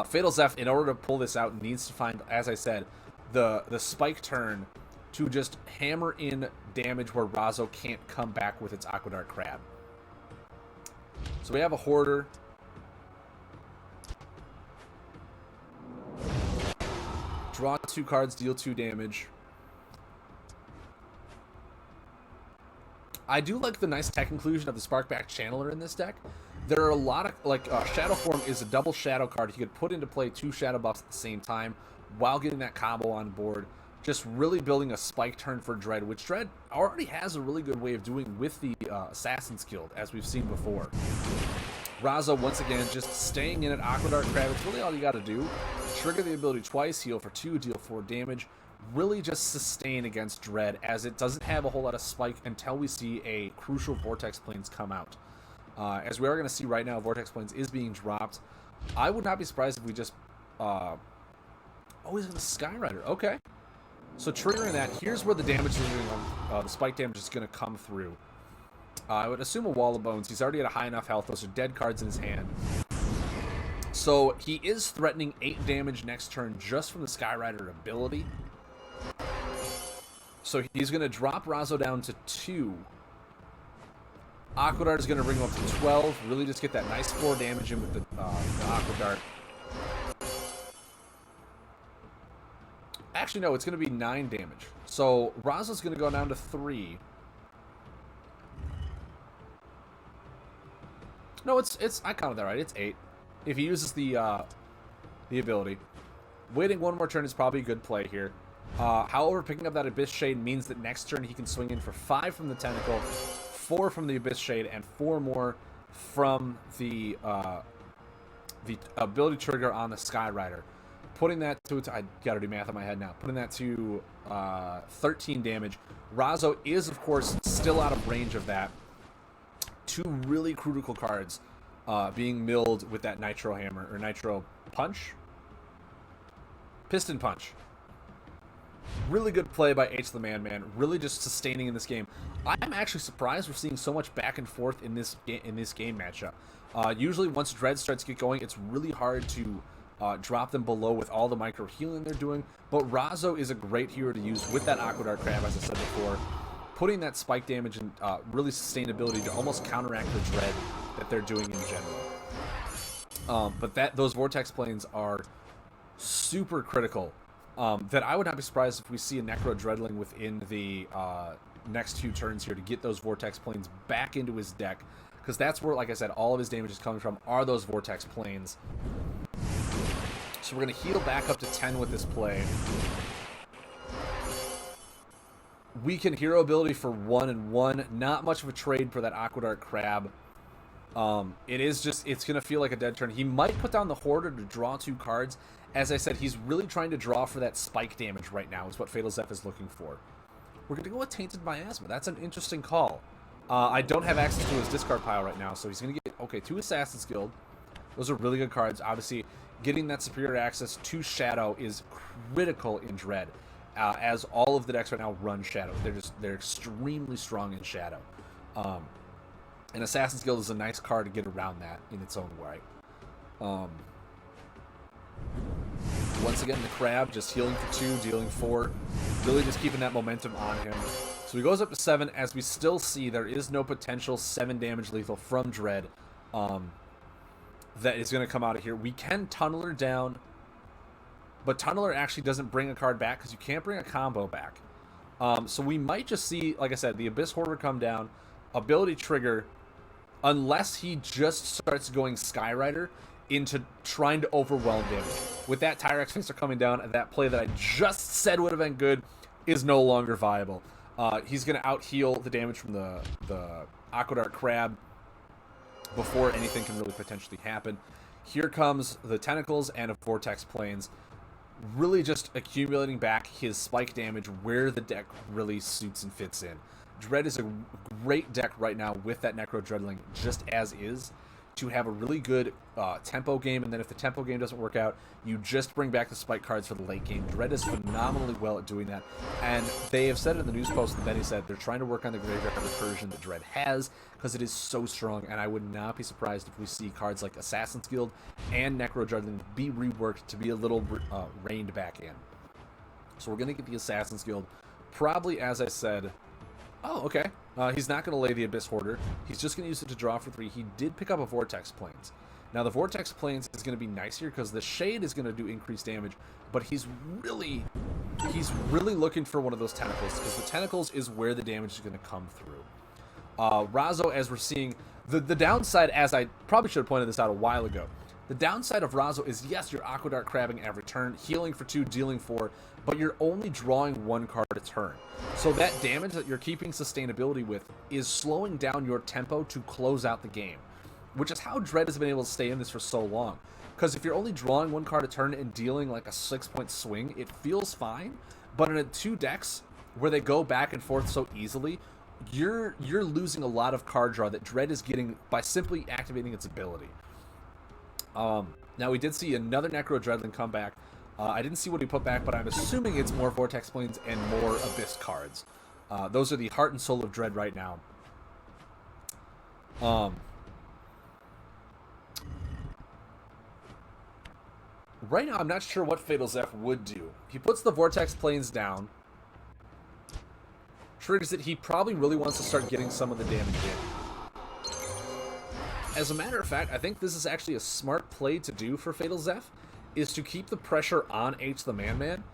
Fatal Zeph, in order to pull this out, needs to find, as I said, the spike turn to just hammer in damage where Razo can't come back with its Aquadart Crab. So we have a Hoarder. Draw 2 cards, deal 2 damage. I do like the nice tech inclusion of the Sparkback Channeler in this deck. There are a lot of, like, Shadow Form is a double Shadow card. He could put into play 2 Shadow buffs at the same time while getting that combo on board. Just really building a spike turn for Dread, which Dread already has a really good way of doing with the Assassin's Guild, as we've seen before. Razo, once again, just staying in at Aquadart Crab. It's really all you got to do. Trigger the ability twice, heal for 2, deal 4 damage. Really just sustain against Dread, as it doesn't have a whole lot of spike until we see a crucial Vortex Plains come out. As we are going to see right now, Vortex Plains is being dropped. I would not be surprised if we just... oh, he's going to Skyrider. Okay. So triggering that, here's where the damage is doing, the spike damage is going to come through. I would assume a Wall of Bones. He's already at a high enough health. Those are dead cards in his hand. So he is threatening 8 damage next turn just from the Skyrider ability. So he's going to drop Razo down to 2. Aquadart is going to bring him up to 12. Really just get that nice 4 damage in with the Aquadart. Actually, no, it's going to be 9 damage. So Razo's going to go down to 3. No, it's I counted that right. It's 8. If he uses the ability. Waiting one more turn is probably a good play here. However, picking up that Abyss Shade means that next turn he can swing in for 5 from the Tentacle, 4 from the Abyss Shade and 4 more from the ability trigger on the Skyrider. Putting that to, I gotta do math in my head now, putting that to 13 damage. Razo is, of course, still out of range of that. 2 really critical cards being milled with that Nitro Hammer, or Nitro Punch? Piston Punch. Really good play by H the Man, really just sustaining in this game. I'm actually surprised we're seeing so much back and forth in this game matchup. Usually once Dread starts to get going, it's really hard to drop them below with all the micro healing they're doing, but Razo is a great hero to use with that Aqua Dart Crab, as I said before, putting that spike damage and really sustainability to almost counteract the Dread that they're doing in general. But those Vortex Planes are super critical. That I would not be surprised if we see a Necro Dreadling within the next few turns here to get those Vortex Planes back into his deck, because that's where, like I said, all of his damage is coming from, are those Vortex Planes. So we're going to heal back up to 10 with this play. Weaken hero ability for 1 and 1. Not much of a trade for that Aqua Dart Crab. It's going to feel like a dead turn. He might put down the Hoarder to draw 2 cards. As I said, he's really trying to draw for that spike damage right now, is what Fatal Zeph is looking for. We're going to go with Tainted Miasma. That's an interesting call. I don't have access to his discard pile right now, so he's going to get, okay, 2 Assassin's Guild. Those are really good cards. Obviously, getting that superior access to Shadow is critical in Dread, as all of the decks right now run Shadow. They're extremely strong in Shadow. And Assassin's Guild is a nice card to get around that in its own way. Once again, the Crab just healing for 2, dealing 4, really just keeping that momentum on him. So he goes up to 7, as we still see there is no potential 7 damage lethal from Dread that is going to come out of here. We can Tunneler down, but Tunneler actually doesn't bring a card back because you can't bring a combo back. So we might just see, like I said, the Abyss Hoarder come down, ability trigger, unless he just starts going Skyrider into trying to overwhelm damage. With that Tyrex Facer coming down, and that play that I just said would have been good is no longer viable. He's going to out-heal the damage from the Aqua Dart Crab before anything can really potentially happen. Here comes the Tentacles and a Vortex Planes, really just accumulating back his spike damage where the deck really suits and fits in. Dread is a great deck right now with that Necro Dreadling just as is, to have a really good tempo game, and then if the tempo game doesn't work out, you just bring back the spike cards for the late game. Dread is phenomenally well at doing that, and they have said in the news post that Benny said they're trying to work on the graveyard recursion that Dread has, because it is so strong, and I would not be surprised if we see cards like Assassin's Guild and Necro Dreadling be reworked to be a little reined back in. So we're going to get the Assassin's Guild, probably, as I said. Oh, okay. He's not going to lay the Abyss Hoarder. He's just going to use it to draw for 3. He did pick up a Vortex Planes. Now, the Vortex Planes is going to be nice here because the Shade is going to do increased damage, but he's really looking for one of those Tentacles, because the Tentacles is where the damage is going to come through. Razo, as we're seeing, the downside, as I probably should have pointed this out a while ago, the downside of Razo is, yes, you're Aqua Dart Crabbing every turn, healing for 2, dealing 4, but you're only drawing 1 card a turn. So that damage that you're keeping sustainability with is slowing down your tempo to close out the game, which is how Dread has been able to stay in this for so long. Because if you're only drawing 1 card a turn and dealing like a 6-point swing, it feels fine, but in 2 decks where they go back and forth so easily, you're losing a lot of card draw that Dread is getting by simply activating its ability. Now, we did see another Necro Dreadling come back. I didn't see what he put back, but I'm assuming it's more Vortex Planes and more Abyss cards. Those are the heart and soul of Dread right now. Right now, I'm not sure what Fatal Zeph would do. He puts the Vortex Planes down, triggers it. He probably really wants to start getting some of the damage in. As a matter of fact, I think this is actually a smart play to do for Fatal Zeph, is to keep the pressure on H the Man,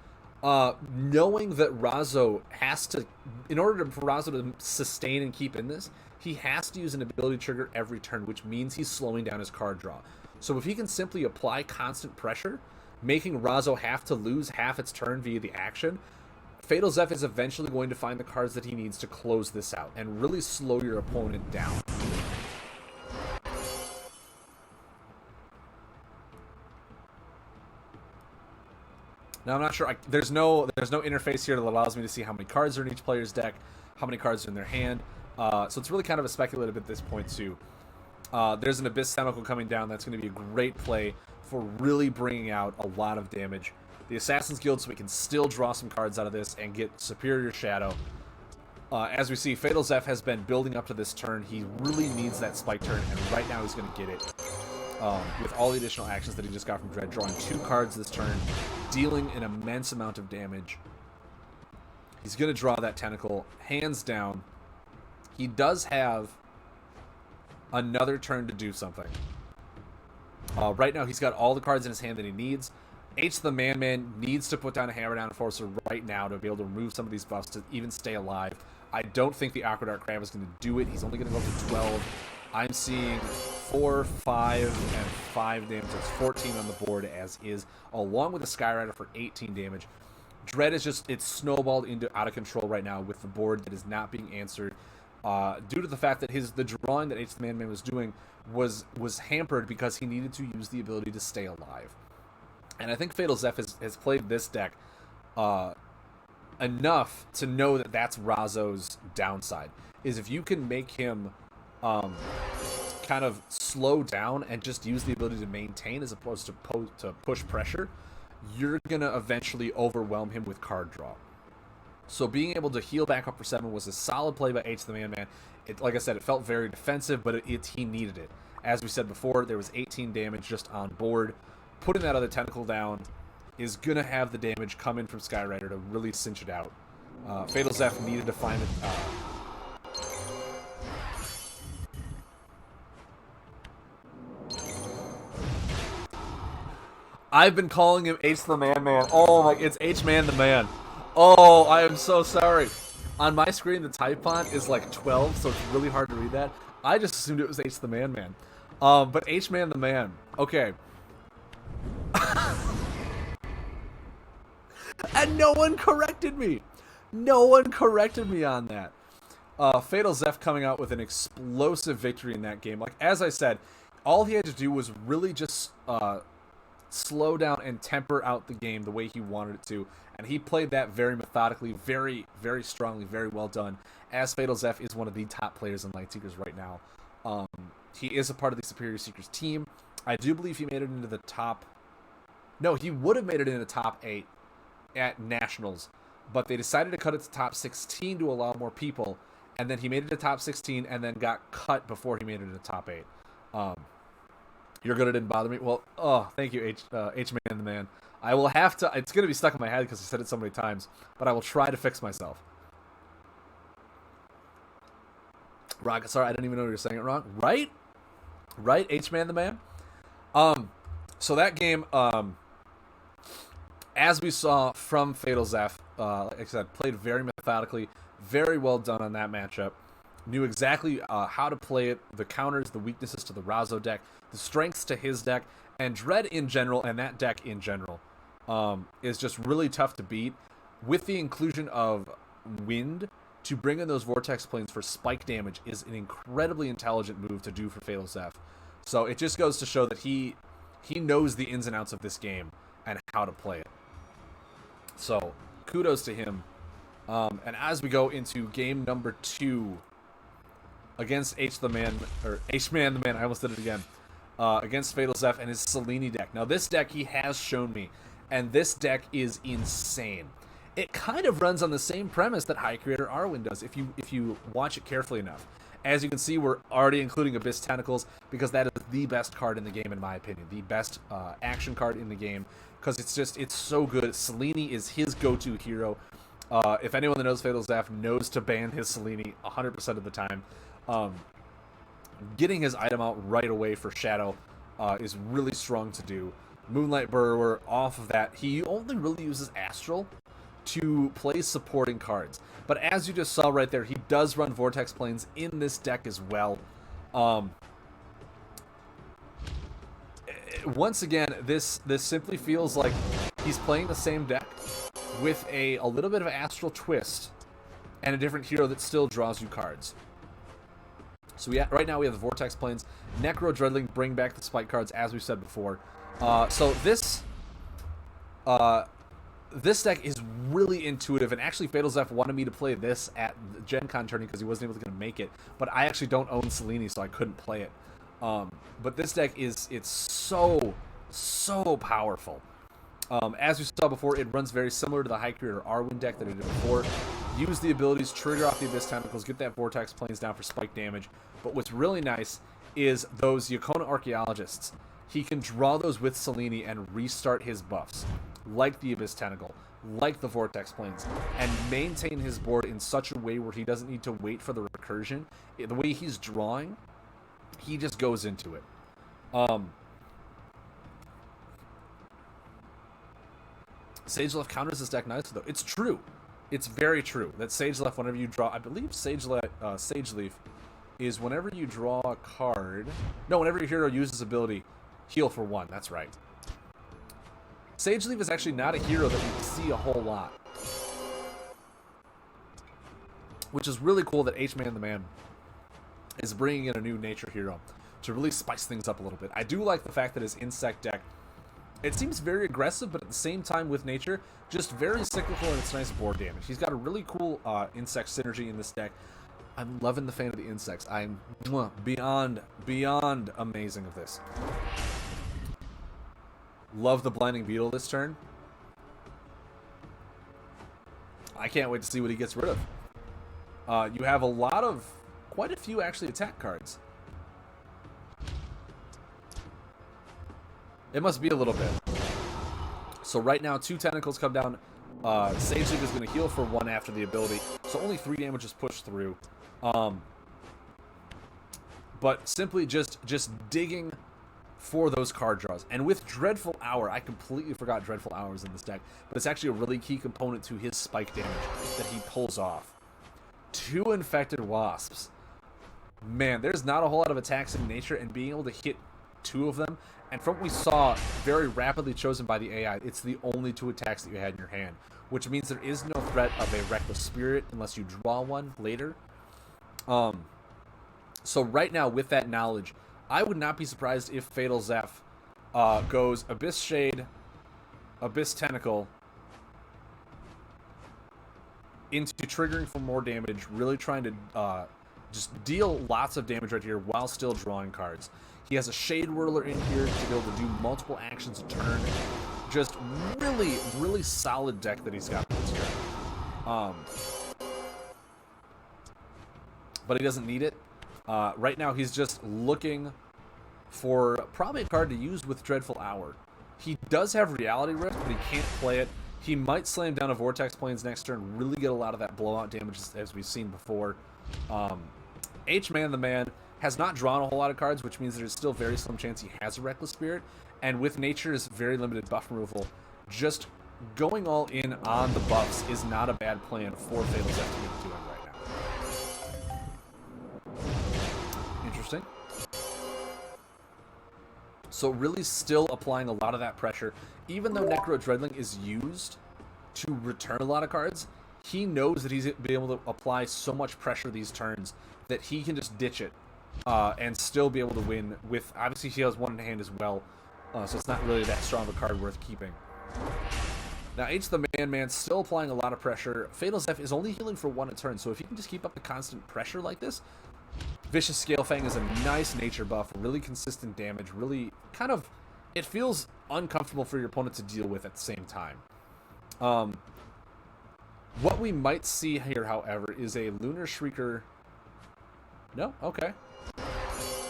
knowing that Razo has to, in order for Razo to sustain and keep in this, he has to use an ability trigger every turn, which means he's slowing down his card draw. So if he can simply apply constant pressure, making Razo have to lose half its turn via the action, Fatal Zeph is eventually going to find the cards that he needs to close this out and really slow your opponent down. Now, I'm not sure. There's no interface here that allows me to see how many cards are in each player's deck, how many cards are in their hand. So it's really kind of a speculative at this point, too. There's an Abyss Tentacle coming down. That's going to be a great play for really bringing out a lot of damage. The Assassin's Guild, so we can still draw some cards out of this and get Superior Shadow. As we see, Fatal Zeph has been building up to this turn. He really needs that spike turn, and right now he's going to get it. With all the additional actions that he just got from Dread, drawing 2 cards this turn, dealing an immense amount of damage. He's going to draw that Tentacle, hands down. He does have another turn to do something. Right now, he's got all the cards in his hand that he needs. H the Man needs to put down a Hammer Down Enforcer right now to be able to remove some of these buffs to even stay alive. I don't think the Aqueduct Crab is going to do it. He's only going to go up to 12. I'm seeing 4, 5, and 5 damage. That's 14 on the board as is, along with the Skyrider for 18 damage. Dread is just, it's snowballed into out of control right now with the board that is not being answered. Due to the fact that the drawing that H the Man was doing was hampered because he needed to use the ability to stay alive. And I think Fatal Zeph has played this deck enough to know that that's Razo's downside, is if you can make him kind of slow down and just use the ability to maintain as opposed to push pressure, you're going to eventually overwhelm him with card draw. So being able to heal back up for 7 was a solid play by H the Man. Like I said, it felt very defensive, but he needed it. As we said before, there was 18 damage just on board. Putting that other Tentacle down is going to have the damage come in from Skyrider to really cinch it out. Fatal Zeph needed to find it. I've been calling him H the Man. Oh my, it's H Man the Man. Oh, I am so sorry. On my screen, the type font is like 12, so it's really hard to read that. I just assumed it was H the Man. But H Man the Man. Okay. And no one corrected me. No one corrected me on that. Fatal Zeph coming out with an explosive victory in that game. Like, as I said, all he had to do was really just slow down and temper out the game the way he wanted it to. And he played that very methodically, very, very strongly, very well done. As Fatal Zeph is one of the top players in Lightseekers right now. He is a part of the Superior Seekers team. I do believe he made it into the top... No, he would have made it into the top 8 at Nationals. But they decided to cut it to top 16 to allow more people. And then he made it to top 16 and then got cut before he made it into top 8. You're good, it didn't bother me. Well, thank you, H Man the Man. I will have to... It's going to be stuck in my head because I said it so many times. But I will try to fix myself. Rocket, sorry, I didn't even know you were saying it wrong. Right? Right, H Man the Man? So that game, as we saw from Fatal Zeph, like I said, played very methodically, very well done on that matchup. Knew exactly how to play it, the counters, the weaknesses to the Razo deck, the strengths to his deck, and Dread in general, and that deck in general, is just really tough to beat. With the inclusion of Wind to bring in those Vortex Planes for spike damage is an incredibly intelligent move to do for Fatal Zeph. So it just goes to show that he knows the ins and outs of this game and how to play it. So kudos to him. And as we go into game number 2 against H Man the Man, I almost did it again. Against Fatal Zeph and his Selene deck. Now this deck he has shown me, and this deck is insane. It kind of runs on the same premise that High Creator Arwen does if you watch it carefully enough. As you can see, we're already including Abyss Tentacles because that is the best card in the game, in my opinion. The best action card in the game because it's so good. Selene is his go-to hero. If anyone that knows Fatal Zeph knows to ban his Selene 100% of the time. Getting his item out right away for Shadow is really strong to do. Moonlight Burrower, off of that, he only really uses Astral to play supporting cards. But as you just saw right there, he does run Vortex Planes in this deck as well. Once again, this simply feels like he's playing the same deck, with a little bit of an astral twist and a different hero that still draws you cards. So right now we have the Vortex Plains. Necro Dreadling bring back the spike cards, as we said before. So this deck is really intuitive, and actually Fatal Zeph wanted me to play this at the Gen Con tourney because he wasn't able to make it. But I actually don't own Selene, so I couldn't play it. But this deck it's so powerful. As we saw before, it runs very similar to the High Creator Arwen deck that I did before. Use the abilities, trigger off the Abyss Tentacles, get that Vortex Plains down for spike damage. But what's really nice is those Yokona Archaeologists. He can draw those with Selene and restart his buffs, like the Abyss Tentacle, like the Vortex Plains, and maintain his board in such a way where he doesn't need to wait for the recursion. The way he's drawing, he just goes into it. Sage Left counters this deck nicely, though. It's true. It's very true that Sage Left, whenever you draw, I believe Sage Leaf is whenever you draw a card. No, whenever your hero uses ability, heal for 1. That's right. Sage Leaf is actually not a hero that we see a whole lot, which is really cool that H-Man the Man is bringing in a new nature hero to really spice things up a little bit. I do like the fact that his insect deck, it seems very aggressive, but at the same time with nature, just very cyclical and it's nice board damage. He's got a really cool insect synergy in this deck. I'm loving the fan of the insects. I'm beyond amazing of this. Love the Blinding Beetle this turn. I can't wait to see what he gets rid of. You have quite a few actually attack cards. It must be a little bit. So right now, 2 tentacles come down. Sage Leaf is going to heal for 1 after the ability. So only 3 damage is pushed through. But simply just digging for those card draws. And with Dreadful Hour, I completely forgot Dreadful Hour was in this deck. But it's actually a really key component to his spike damage that he pulls off. 2 Infected Wasps. Man, there's not a whole lot of attacks in nature, and being able to hit 2 of them, and from what we saw, very rapidly chosen by the AI, it's the only 2 attacks that you had in your hand, which means there is no threat of a Reckless Spirit unless you draw one later. So right now, with that knowledge, I would not be surprised if Fatal Zeph goes Abyss Shade, Abyss Tentacle, into triggering for more damage, really trying to just deal lots of damage right here while still drawing cards. He has a Shade Whirler in here to be able to do multiple actions a turn. Just really solid deck that he's got this here. But he doesn't need it. Right now he's just looking for probably a card to use with Dreadful Hour. He does have Reality Rift, but he can't play it. He might slam down a Vortex Plains next turn, really get a lot of that blowout damage as we've seen before. H-Man the Man has not drawn a whole lot of cards, which means there's still very slim chance he has a Reckless Spirit. And with Nature's very limited buff removal, just going all in on the buffs is not a bad plan for Fatal Zeph to be doing right now. Interesting. So really still applying a lot of that pressure. Even though Necro Dreadling is used to return a lot of cards, he knows that he's been able to apply so much pressure these turns that he can just ditch it and still be able to win with, obviously he has 1 in hand as well, so it's not really that strong of a card worth keeping. Now H the Man still applying a lot of pressure. Fatal Zeph is only healing for 1 a turn, so if you can just keep up the constant pressure like this, Vicious Scalefang is a nice nature buff, really consistent damage, really kind of, it feels uncomfortable for your opponent to deal with at the same time. What we might see here, however, is a Lunar Shrieker. No? Okay.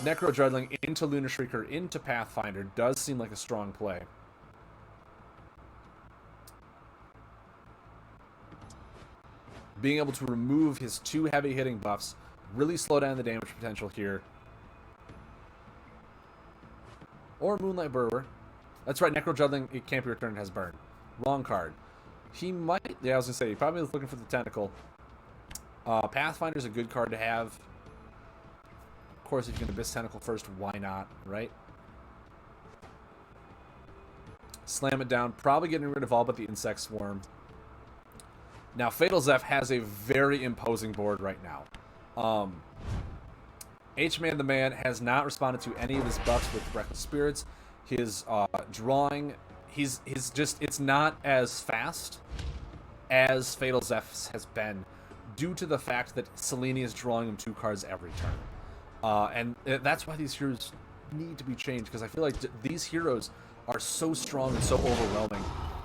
Necro Dreadling into Lunar Shrieker into Pathfinder does seem like a strong play. Being able to remove his 2 heavy hitting buffs, really slow down the damage potential here. Or Moonlight Burrower. That's right, Necro Dreadling, it can't be returned, has burn. Wrong card. He might, yeah, I was going to say, he probably was looking for the Tentacle. Pathfinder's a good card to have. Of course, if you can Abyss Tentacle first, why not, right? Slam it down, probably getting rid of all but the Insect Swarm. Now, Fatal Zeph has a very imposing board right now. H-Man the Man has not responded to any of his buffs with Reckless Spirits. His drawing, he's just, it's not as fast as Fatal Zeph's has been due to the fact that Selene is drawing him 2 cards every turn. And that's why these heroes need to be changed, because I feel like these heroes are so strong and so overwhelming,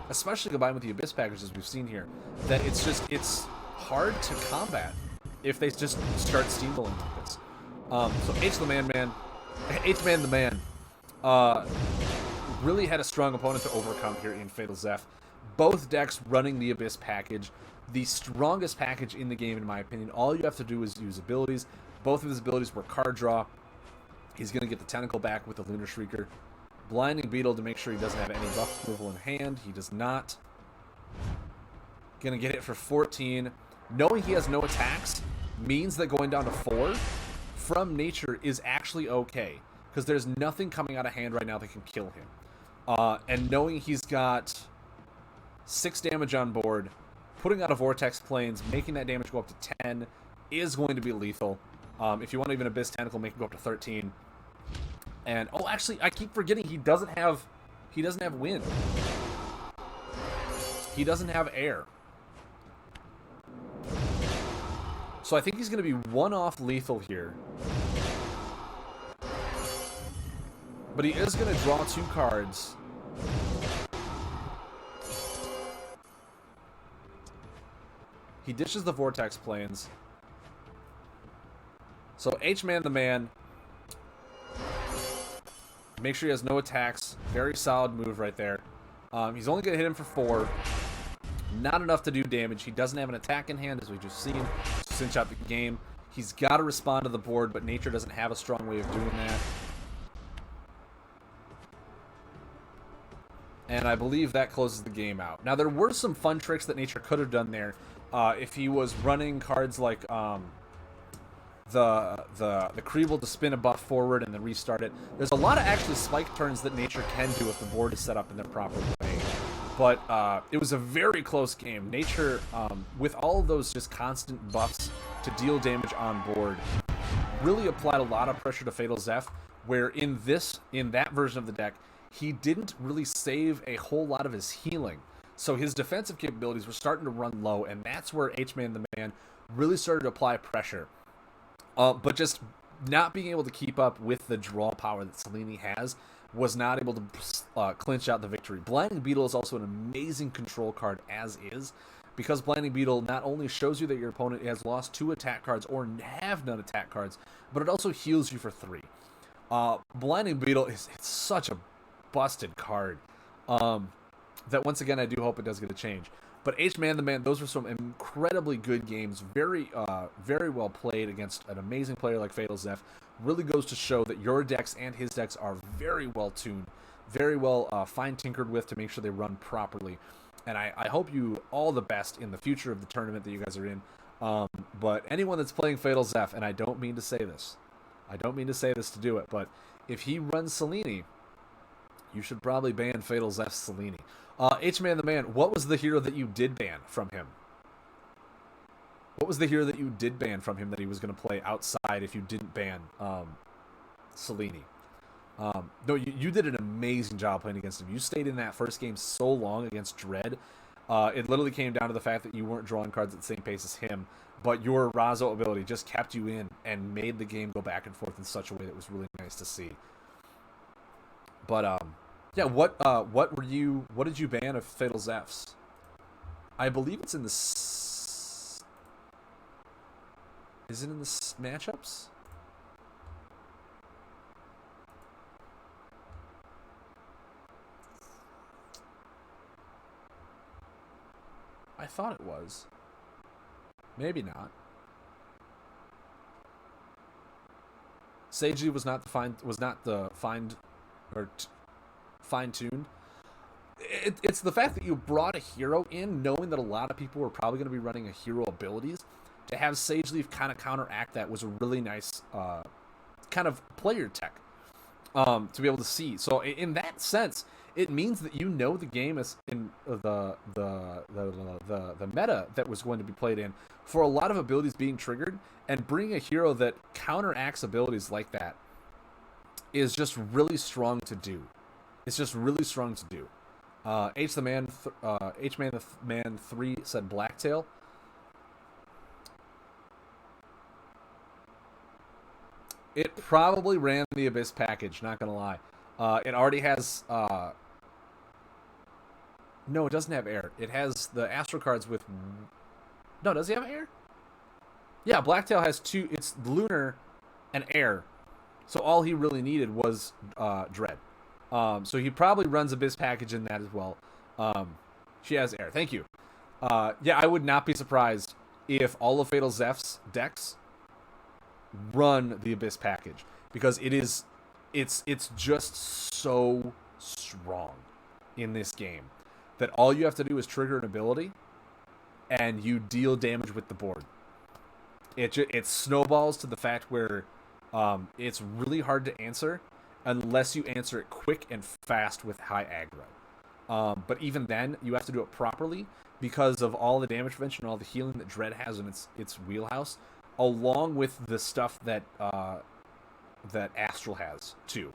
especially combined with the Abyss packages we've seen here, that it's hard to combat if they just start steamrolling like this. So H-Man the Man really had a strong opponent to overcome here in Fatal Zeph. Both decks running the Abyss package, the strongest package in the game in my opinion. All you have to do is use abilities. Both of his abilities were card draw. He's going to get the Tentacle back with the Lunar Shrieker. Blinding Beetle to make sure he doesn't have any buff removal in hand. He does not. Going to get it for 14. Knowing he has no attacks means that going down to 4 from nature is actually okay, because there's nothing coming out of hand right now that can kill him. And knowing he's got 6 damage on board, putting out a Vortex Plains, making that damage go up to 10 is going to be lethal. If you want even Abyss Tentacle, make it go up to 13. And oh, actually, I keep forgetting he doesn't have wind. He doesn't have air. So I think he's going to be 1-off lethal here. But he is going to draw 2 cards. He dishes the Vortex Plains. So H-Man the Man, make sure he has no attacks. Very solid move right there. He's only going to hit him for 4. Not enough to do damage. He doesn't have an attack in hand, as we've just seen, to cinch out the game. He's got to respond to the board, but nature doesn't have a strong way of doing that. And I believe that closes the game out. Now, there were some fun tricks that nature could have done there. If he was running cards like the Creeble to spin a buff forward and then restart it. There's a lot of actually spike turns that nature can do if the board is set up in the proper way. But it was a very close game. Nature, with all of those just constant buffs to deal damage on board, really applied a lot of pressure to Fatal Zeph, where in that version of the deck, he didn't really save a whole lot of his healing. So his defensive capabilities were starting to run low, and that's where H-Man the Man really started to apply pressure. But just not being able to keep up with the draw power that Selene has was not able to clinch out the victory. Blinding Beetle is also an amazing control card as is, because Blinding Beetle not only shows you that your opponent has lost 2 attack cards or have none attack cards, but it also heals you for 3. Blinding Beetle it's such a busted card that once again I do hope it does get a change. But H-Man the Man, those were some incredibly good games, very well played against an amazing player like Fatal Zeph. Really goes to show that your decks and his decks are very well tuned, very well fine-tinkered with to make sure they run properly. And I hope you all the best in the future of the tournament that you guys are in. But anyone that's playing Fatal Zeph, and I don't mean to say this to do it, but if he runs Selene, you should probably ban Fatal Zeph's Selene. H-Man the Man, what was the hero that you did ban from him? What was the hero that you did ban from him that he was going to play outside if you didn't ban Selene? No, you did an amazing job playing against him. You stayed in that first game so long against Dread. It literally came down to the fact that you weren't drawing cards at the same pace as him, but your Razo ability just kept you in and made the game go back and forth in such a way that was really nice to see. But yeah, what did you ban of Fatal Zeph's? I believe it's in the is it in the matchups? I thought it was. Maybe not. Seiji was not fine-tuned. It's the fact that you brought a hero in knowing that a lot of people were probably going to be running a hero abilities. To have Sage Leaf kind of counteract that was a really nice kind of player tech to be able to see. So in that sense, It means that you know the game is in the meta that was going to be played in for a lot of abilities being triggered, and bringing a hero that counteracts abilities like that is just really strong to do. It's just really strong to do. H Man the Man 3 said Blacktail. It probably ran the Abyss package, not gonna lie. It already has no, it doesn't have air. It has the Astro cards with no, does he have air? Yeah, Blacktail has two. It's lunar and air. So all he really needed was Dread. So he probably runs Abyss package in that as well. She has air. Thank you. Yeah, I would not be surprised if all of Fatal Zeph's decks run the Abyss package, because it's just so strong in this game that all you have to do is trigger an ability and you deal damage with the board. It snowballs to the fact where it's really hard to answer unless you answer it quick and fast with high aggro. But even then, you have to do it properly because of all the damage prevention and all the healing that Dread has in its wheelhouse, along with the stuff that that Astral has too.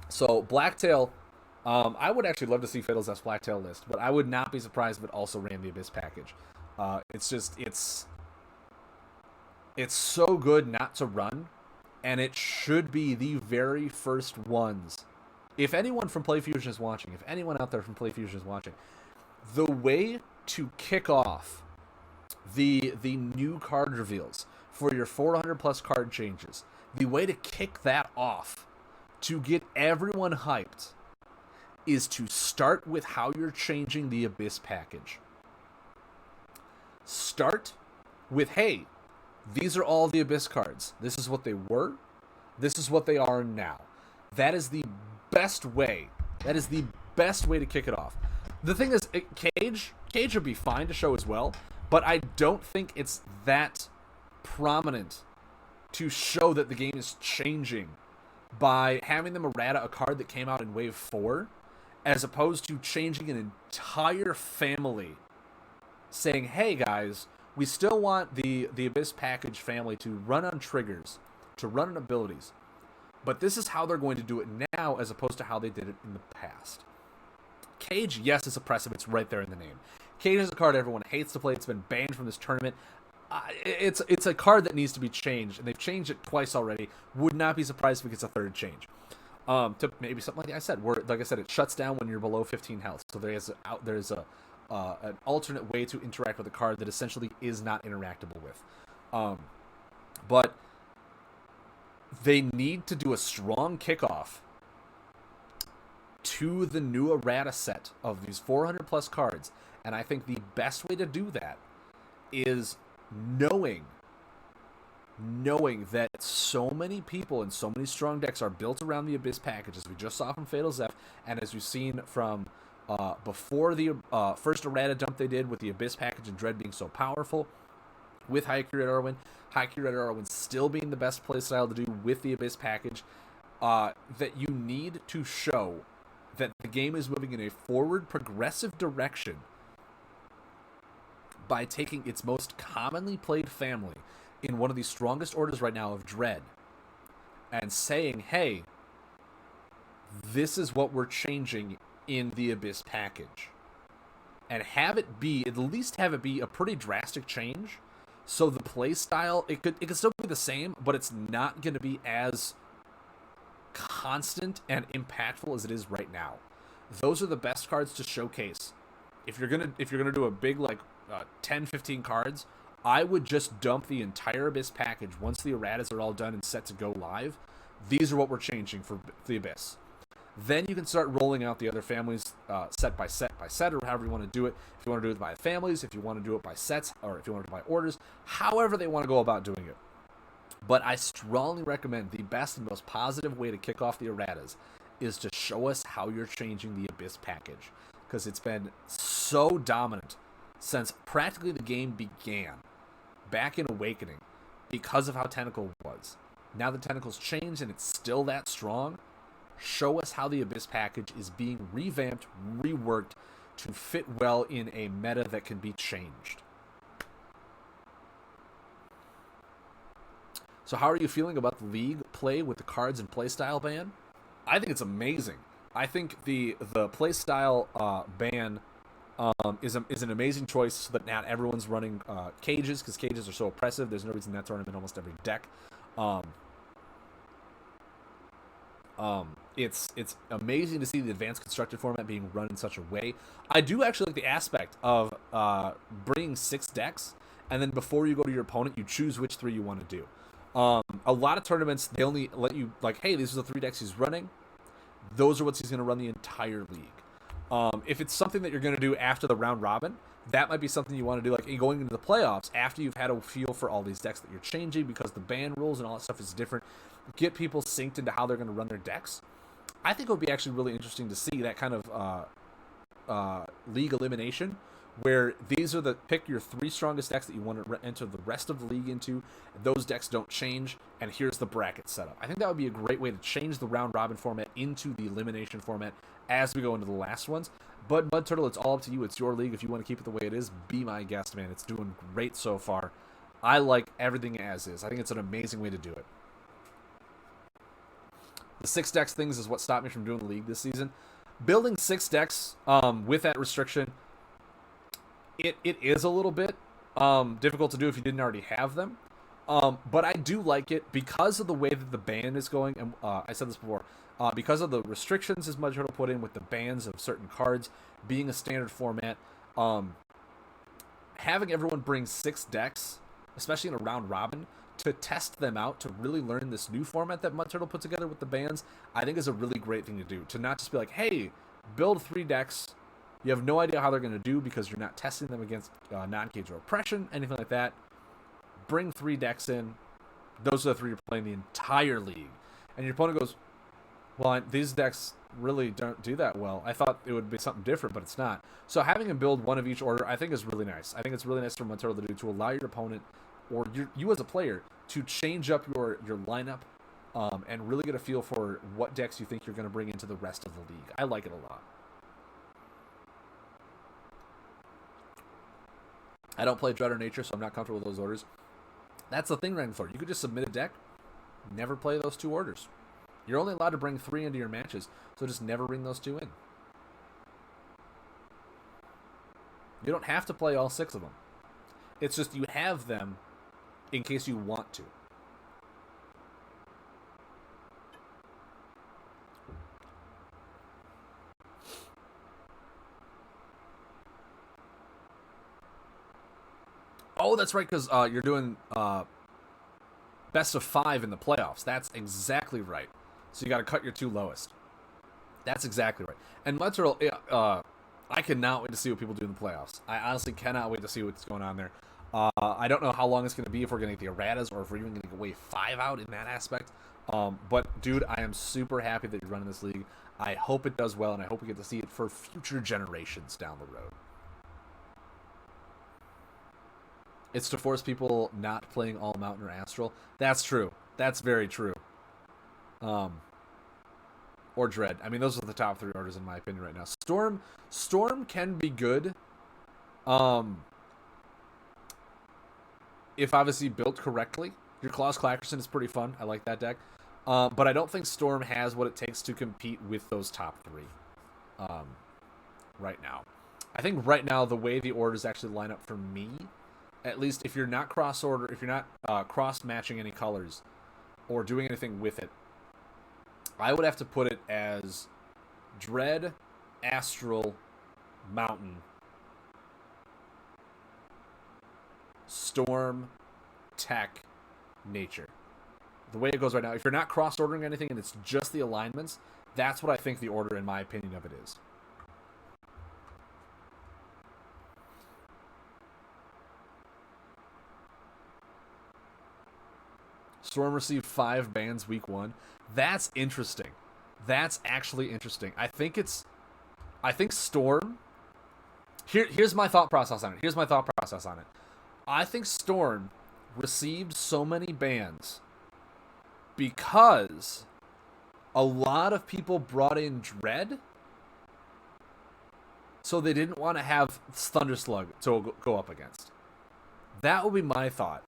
So Blacktail, I would actually love to see Fatal Zeph's Blacktail list, but I would not be surprised if it also ran the Abyss package. It's so good not to run, and it should be the very first ones. If anyone from PlayFusion is watching, if anyone out there from PlayFusion is watching, the way to kick off the new card reveals for your 400 plus card changes, the way to kick that off to get everyone hyped is to start with how you're changing the Abyss package. Start with, hey, these are all the Abyss cards. This is what they were. This is what they are now. That is the best way. That is the best way to kick it off. The thing is, Cage would be fine to show as well, but I don't think it's that prominent to show that the game is changing by having them errata a card that came out in Wave 4, as opposed to changing an entire family, saying, hey guys, we still want the Abyss package family to run on triggers, to run on abilities, but this is how they're going to do it now as opposed to how they did it in the past. Cage, yes, is oppressive. It's right there in the name. Cage is a card everyone hates to play. It's been banned from this tournament. It's a card that needs to be changed, and they've changed it twice already. Would not be surprised if it gets a third change. To maybe something like I said, where, like I said, it shuts down when you're below 15 health. So there's an alternate way to interact with a card that essentially is not interactable with. But they need to do a strong kickoff to the new errata set of these 400 plus cards, and I think the best way to do that is knowing that so many people and so many strong decks are built around the Abyss package, as we just saw from Fatal Zeph, and as we've seen from before the first errata dump they did with the Abyss package and Dread being so powerful, with Haikyuu Red Arwen, Haikyuu Red Arwen still being the best playstyle to do with the Abyss package, that you need to show that the game is moving in a forward progressive direction by taking its most commonly played family in one of the strongest orders right now of Dread and saying, hey, this is what we're changing in the Abyss package, and have it be, at least have it be a pretty drastic change, so the play style, it could still be the same, but it's not going to be as constant and impactful as it is right now. Those are the best cards to showcase. If you're gonna do a big 10-15 cards, I would just dump the entire Abyss package once the erratas are all done and set to go live. These are what we're changing for the Abyss. Then you can start rolling out the other families set by set, or however you want to do it. If you want to do it by families, if you want to do it by sets, or if you want to do it by orders, however they want to go about doing it. But I strongly recommend the best and most positive way to kick off the erratas is to show us how you're changing the Abyss package, because it's been so dominant since practically the game began back in Awakening because of how Tentacle was. Now the Tentacle's changed and it's still that strong. Show us how the Abyss package is being revamped, reworked to fit well in a meta that can be changed. So how are you feeling about the League play with the cards and playstyle ban? I think it's amazing. I think the playstyle ban is an amazing choice so that not everyone's running cages, because cages are so oppressive. There's no reason that's running in almost every deck. It's amazing to see the advanced constructed format being run in such a way. I do actually like the aspect of bringing 6 decks, and then before you go to your opponent, you choose which 3 you want to do. A lot of tournaments, they only let you, like, hey, these are the 3 decks he's running. Those are what he's going to run the entire league. If it's something that you're going to do after the round robin, that might be something you want to do, like going into the playoffs, after you've had a feel for all these decks that you're changing, because the ban rules and all that stuff is different. Get people synced into how they're going to run their decks. I think it would be actually really interesting to see that kind of league elimination, where these are pick your 3 strongest decks that you want to enter the rest of the league into. Those decks don't change, and here's the bracket setup. I think that would be a great way to change the round robin format into the elimination format as we go into the last ones. But Mud Turtle, it's all up to you. It's your league. If you want to keep it the way it is, be my guest, man. It's doing great so far. I like everything as is. I think it's an amazing way to do it. The 6 decks things is what stopped me from doing the league this season. Building 6 decks with that restriction, it is a little bit difficult to do if you didn't already have them. But I do like it because of the way that the ban is going. And I said this before. Because of the restrictions, as Mud Turtle put in, with the bans of certain cards being a standard format, having everyone bring 6 decks, especially in a round robin, to test them out, to really learn this new format that Mud Turtle put together with the bans, I think is a really great thing to do. To not just be like, hey, build 3 decks. You have no idea how they're going to do because you're not testing them against non-cage or oppression, anything like that. Bring 3 decks in. Those are the 3 you're playing the entire league. And your opponent goes, well, these decks really don't do that well. I thought it would be something different, but it's not. So having him build 1 of each order, I think is really nice. I think it's really nice for Mud Turtle to do, to allow your opponent, or you as a player, to change up your lineup and really get a feel for what decks you think you're going to bring into the rest of the league. I like it a lot. I don't play Dread or Nature, so I'm not comfortable with those orders. That's the thing, Ragnthor. You could just submit a deck, never play those 2 orders. You're only allowed to bring 3 into your matches, so just never bring those 2 in. You don't have to play all 6 of them. It's just you have them in case you want to. Oh, that's right, because you're doing best of 5 in the playoffs. That's exactly right. So you got to cut your 2 lowest. That's exactly right. And Mud Turtle, I cannot wait to see what people do in the playoffs. I honestly cannot wait to see what's going on there. I don't know how long it's going to be, if we're going to get the erratas or if we're even going to get wave 5 out in that aspect. But, dude, I am super happy that you're running this league. I hope it does well, and I hope we get to see it for future generations down the road. It's to force people not playing all Mountain or Astral. That's true. That's very true. Or Dread. I mean, those are the top 3 orders in my opinion right now. Storm can be good. If obviously built correctly. Your Klaus Clackerson is pretty fun. I like that deck. But I don't think Storm has what it takes to compete with those top 3 right now. I think right now the way the orders actually line up for me, at least if you're not cross-order, if you're not cross-matching any colors or doing anything with it, I would have to put it as Dread, Astral, Mountain, Storm, Tech, Nature. The way it goes right now, if you're not cross-ordering anything and it's just the alignments, that's what I think the order, in my opinion, of it is. Storm received 5 bans week 1. That's interesting. That's actually interesting. I think Storm. Here's my thought process on it. I think Storm received so many bans because A lot of people brought in Dread, so they didn't want to have Thunderslug to go up against. That would be my thought.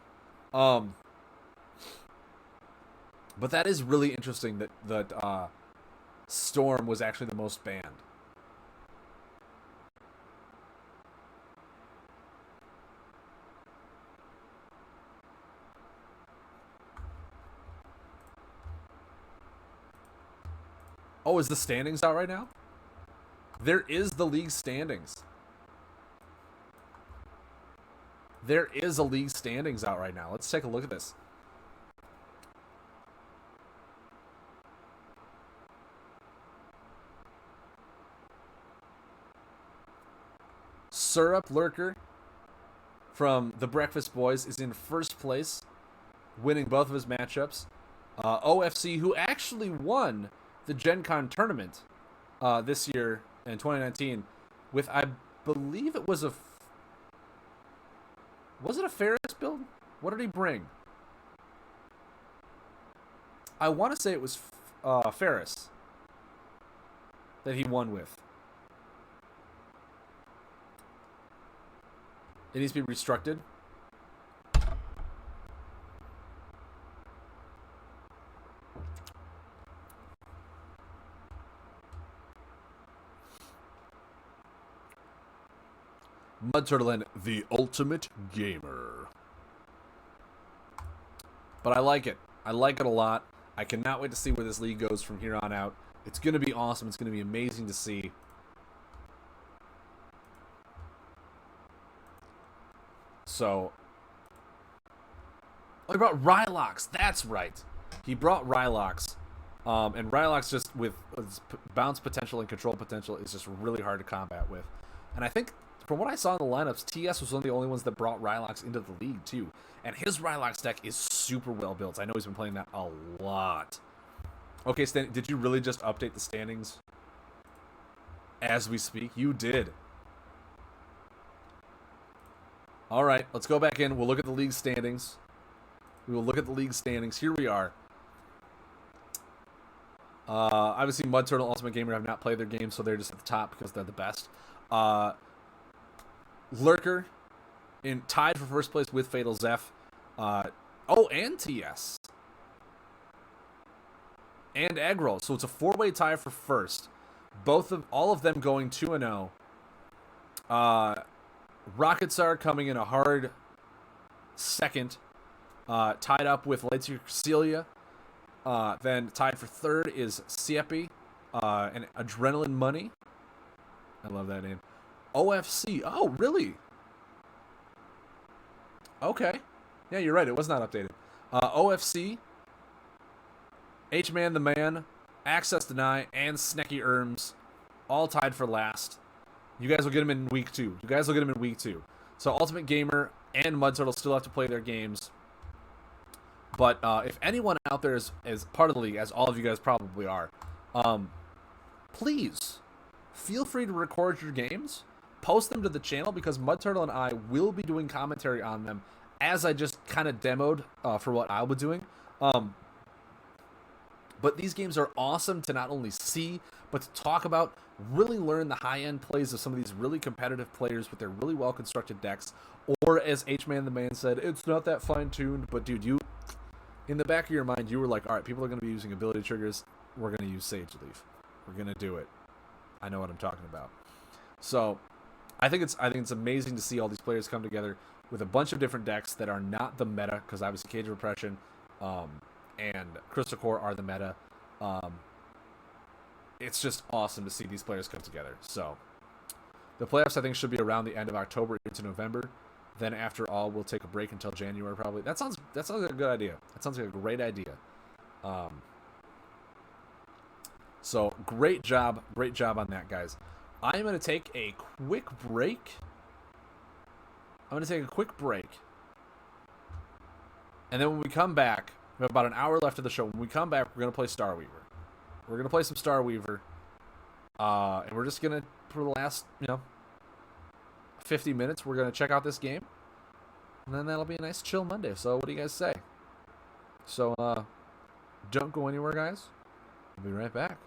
But that is really interesting that Storm was actually the most banned. Oh, is the standings out right now? There is the league standings. There is a league standings out right now. Let's take a look at this. Syrup Lurker from the Breakfast Boys is in first place, winning both of his matchups. OFC, who actually won the Gen Con tournament this year in 2019 with, I believe it was a... Was it a Ferris build? What did he bring? I want to say it was Ferris that he won with. It needs to be restructured. Mud Turtle and the Ultimate Gamer. But I like it. I like it a lot. I cannot wait to see where this league goes from here on out. It's going to be awesome. It's going to be amazing to see. So, oh, he brought Rylox. That's right. He brought Rylox. And Rylox just with bounce potential and control potential is just really hard to combat with. And I think from what I saw in the lineups, TS was one of the only ones that brought Rylox into the league too. And his Rylox deck is super well built. I know he's been playing that a lot. Okay, Stan, did you really just update the standings as we speak? You did. All right, let's go back in. We'll look at the league standings. We will look at the league standings. Here we are. Obviously, Mud Turtle, Ultimate Gamer have not played their game, so they're just at the top because they're the best. Lurker tied for first place with Fatal Zeph. And TS. And Aggro. So it's a 4-way tie for first. All of them going 2-0. Rocketstar coming in a hard second. Tied up with Lightyear Celia. Then tied for third is Siepi and Adrenaline Money. I love that name. OFC. Oh, really? Okay. Yeah, you're right. It was not updated. OFC, H-Man the Man, Access Deny, and Snecky Erms all tied for last. You guys will get them in week 2. So Ultimate Gamer and Mud Turtle still have to play their games. But if anyone out there is part of the league, as all of you guys probably are, please feel free to record your games, post them to the channel, because Mud Turtle and I will be doing commentary on them as I just kind of demoed for what I'll be doing. But these games are awesome to not only see, but to talk about, really learn the high-end plays of some of these really competitive players with their really well-constructed decks. Or as H-Man the Man said, it's not that fine-tuned, but dude, you... in the back of your mind, you were like, all right, people are going to be using ability triggers. We're going to use Sage Leaf. We're going to do it. I know what I'm talking about. So, I think it's amazing to see all these players come together with a bunch of different decks that are not the meta, because obviously Cage of Repression and Crystal Core are the meta. It's just awesome to see these players come together. So, the playoffs, I think, should be around the end of October into November. Then after all, we'll take a break until January probably. That sounds like a good idea. That sounds like a great idea. So great job on that, guys. I'm going to take a quick break. And then when we come back, we have about an hour left of the show. When we come back, we're going to play Star Weaver. We're going to play some Star Weaver. And we're just going to, for the last, 50 minutes, we're going to check out this game. And then that'll be a nice chill Monday. So what do you guys say? So, don't go anywhere, guys. We'll be right back.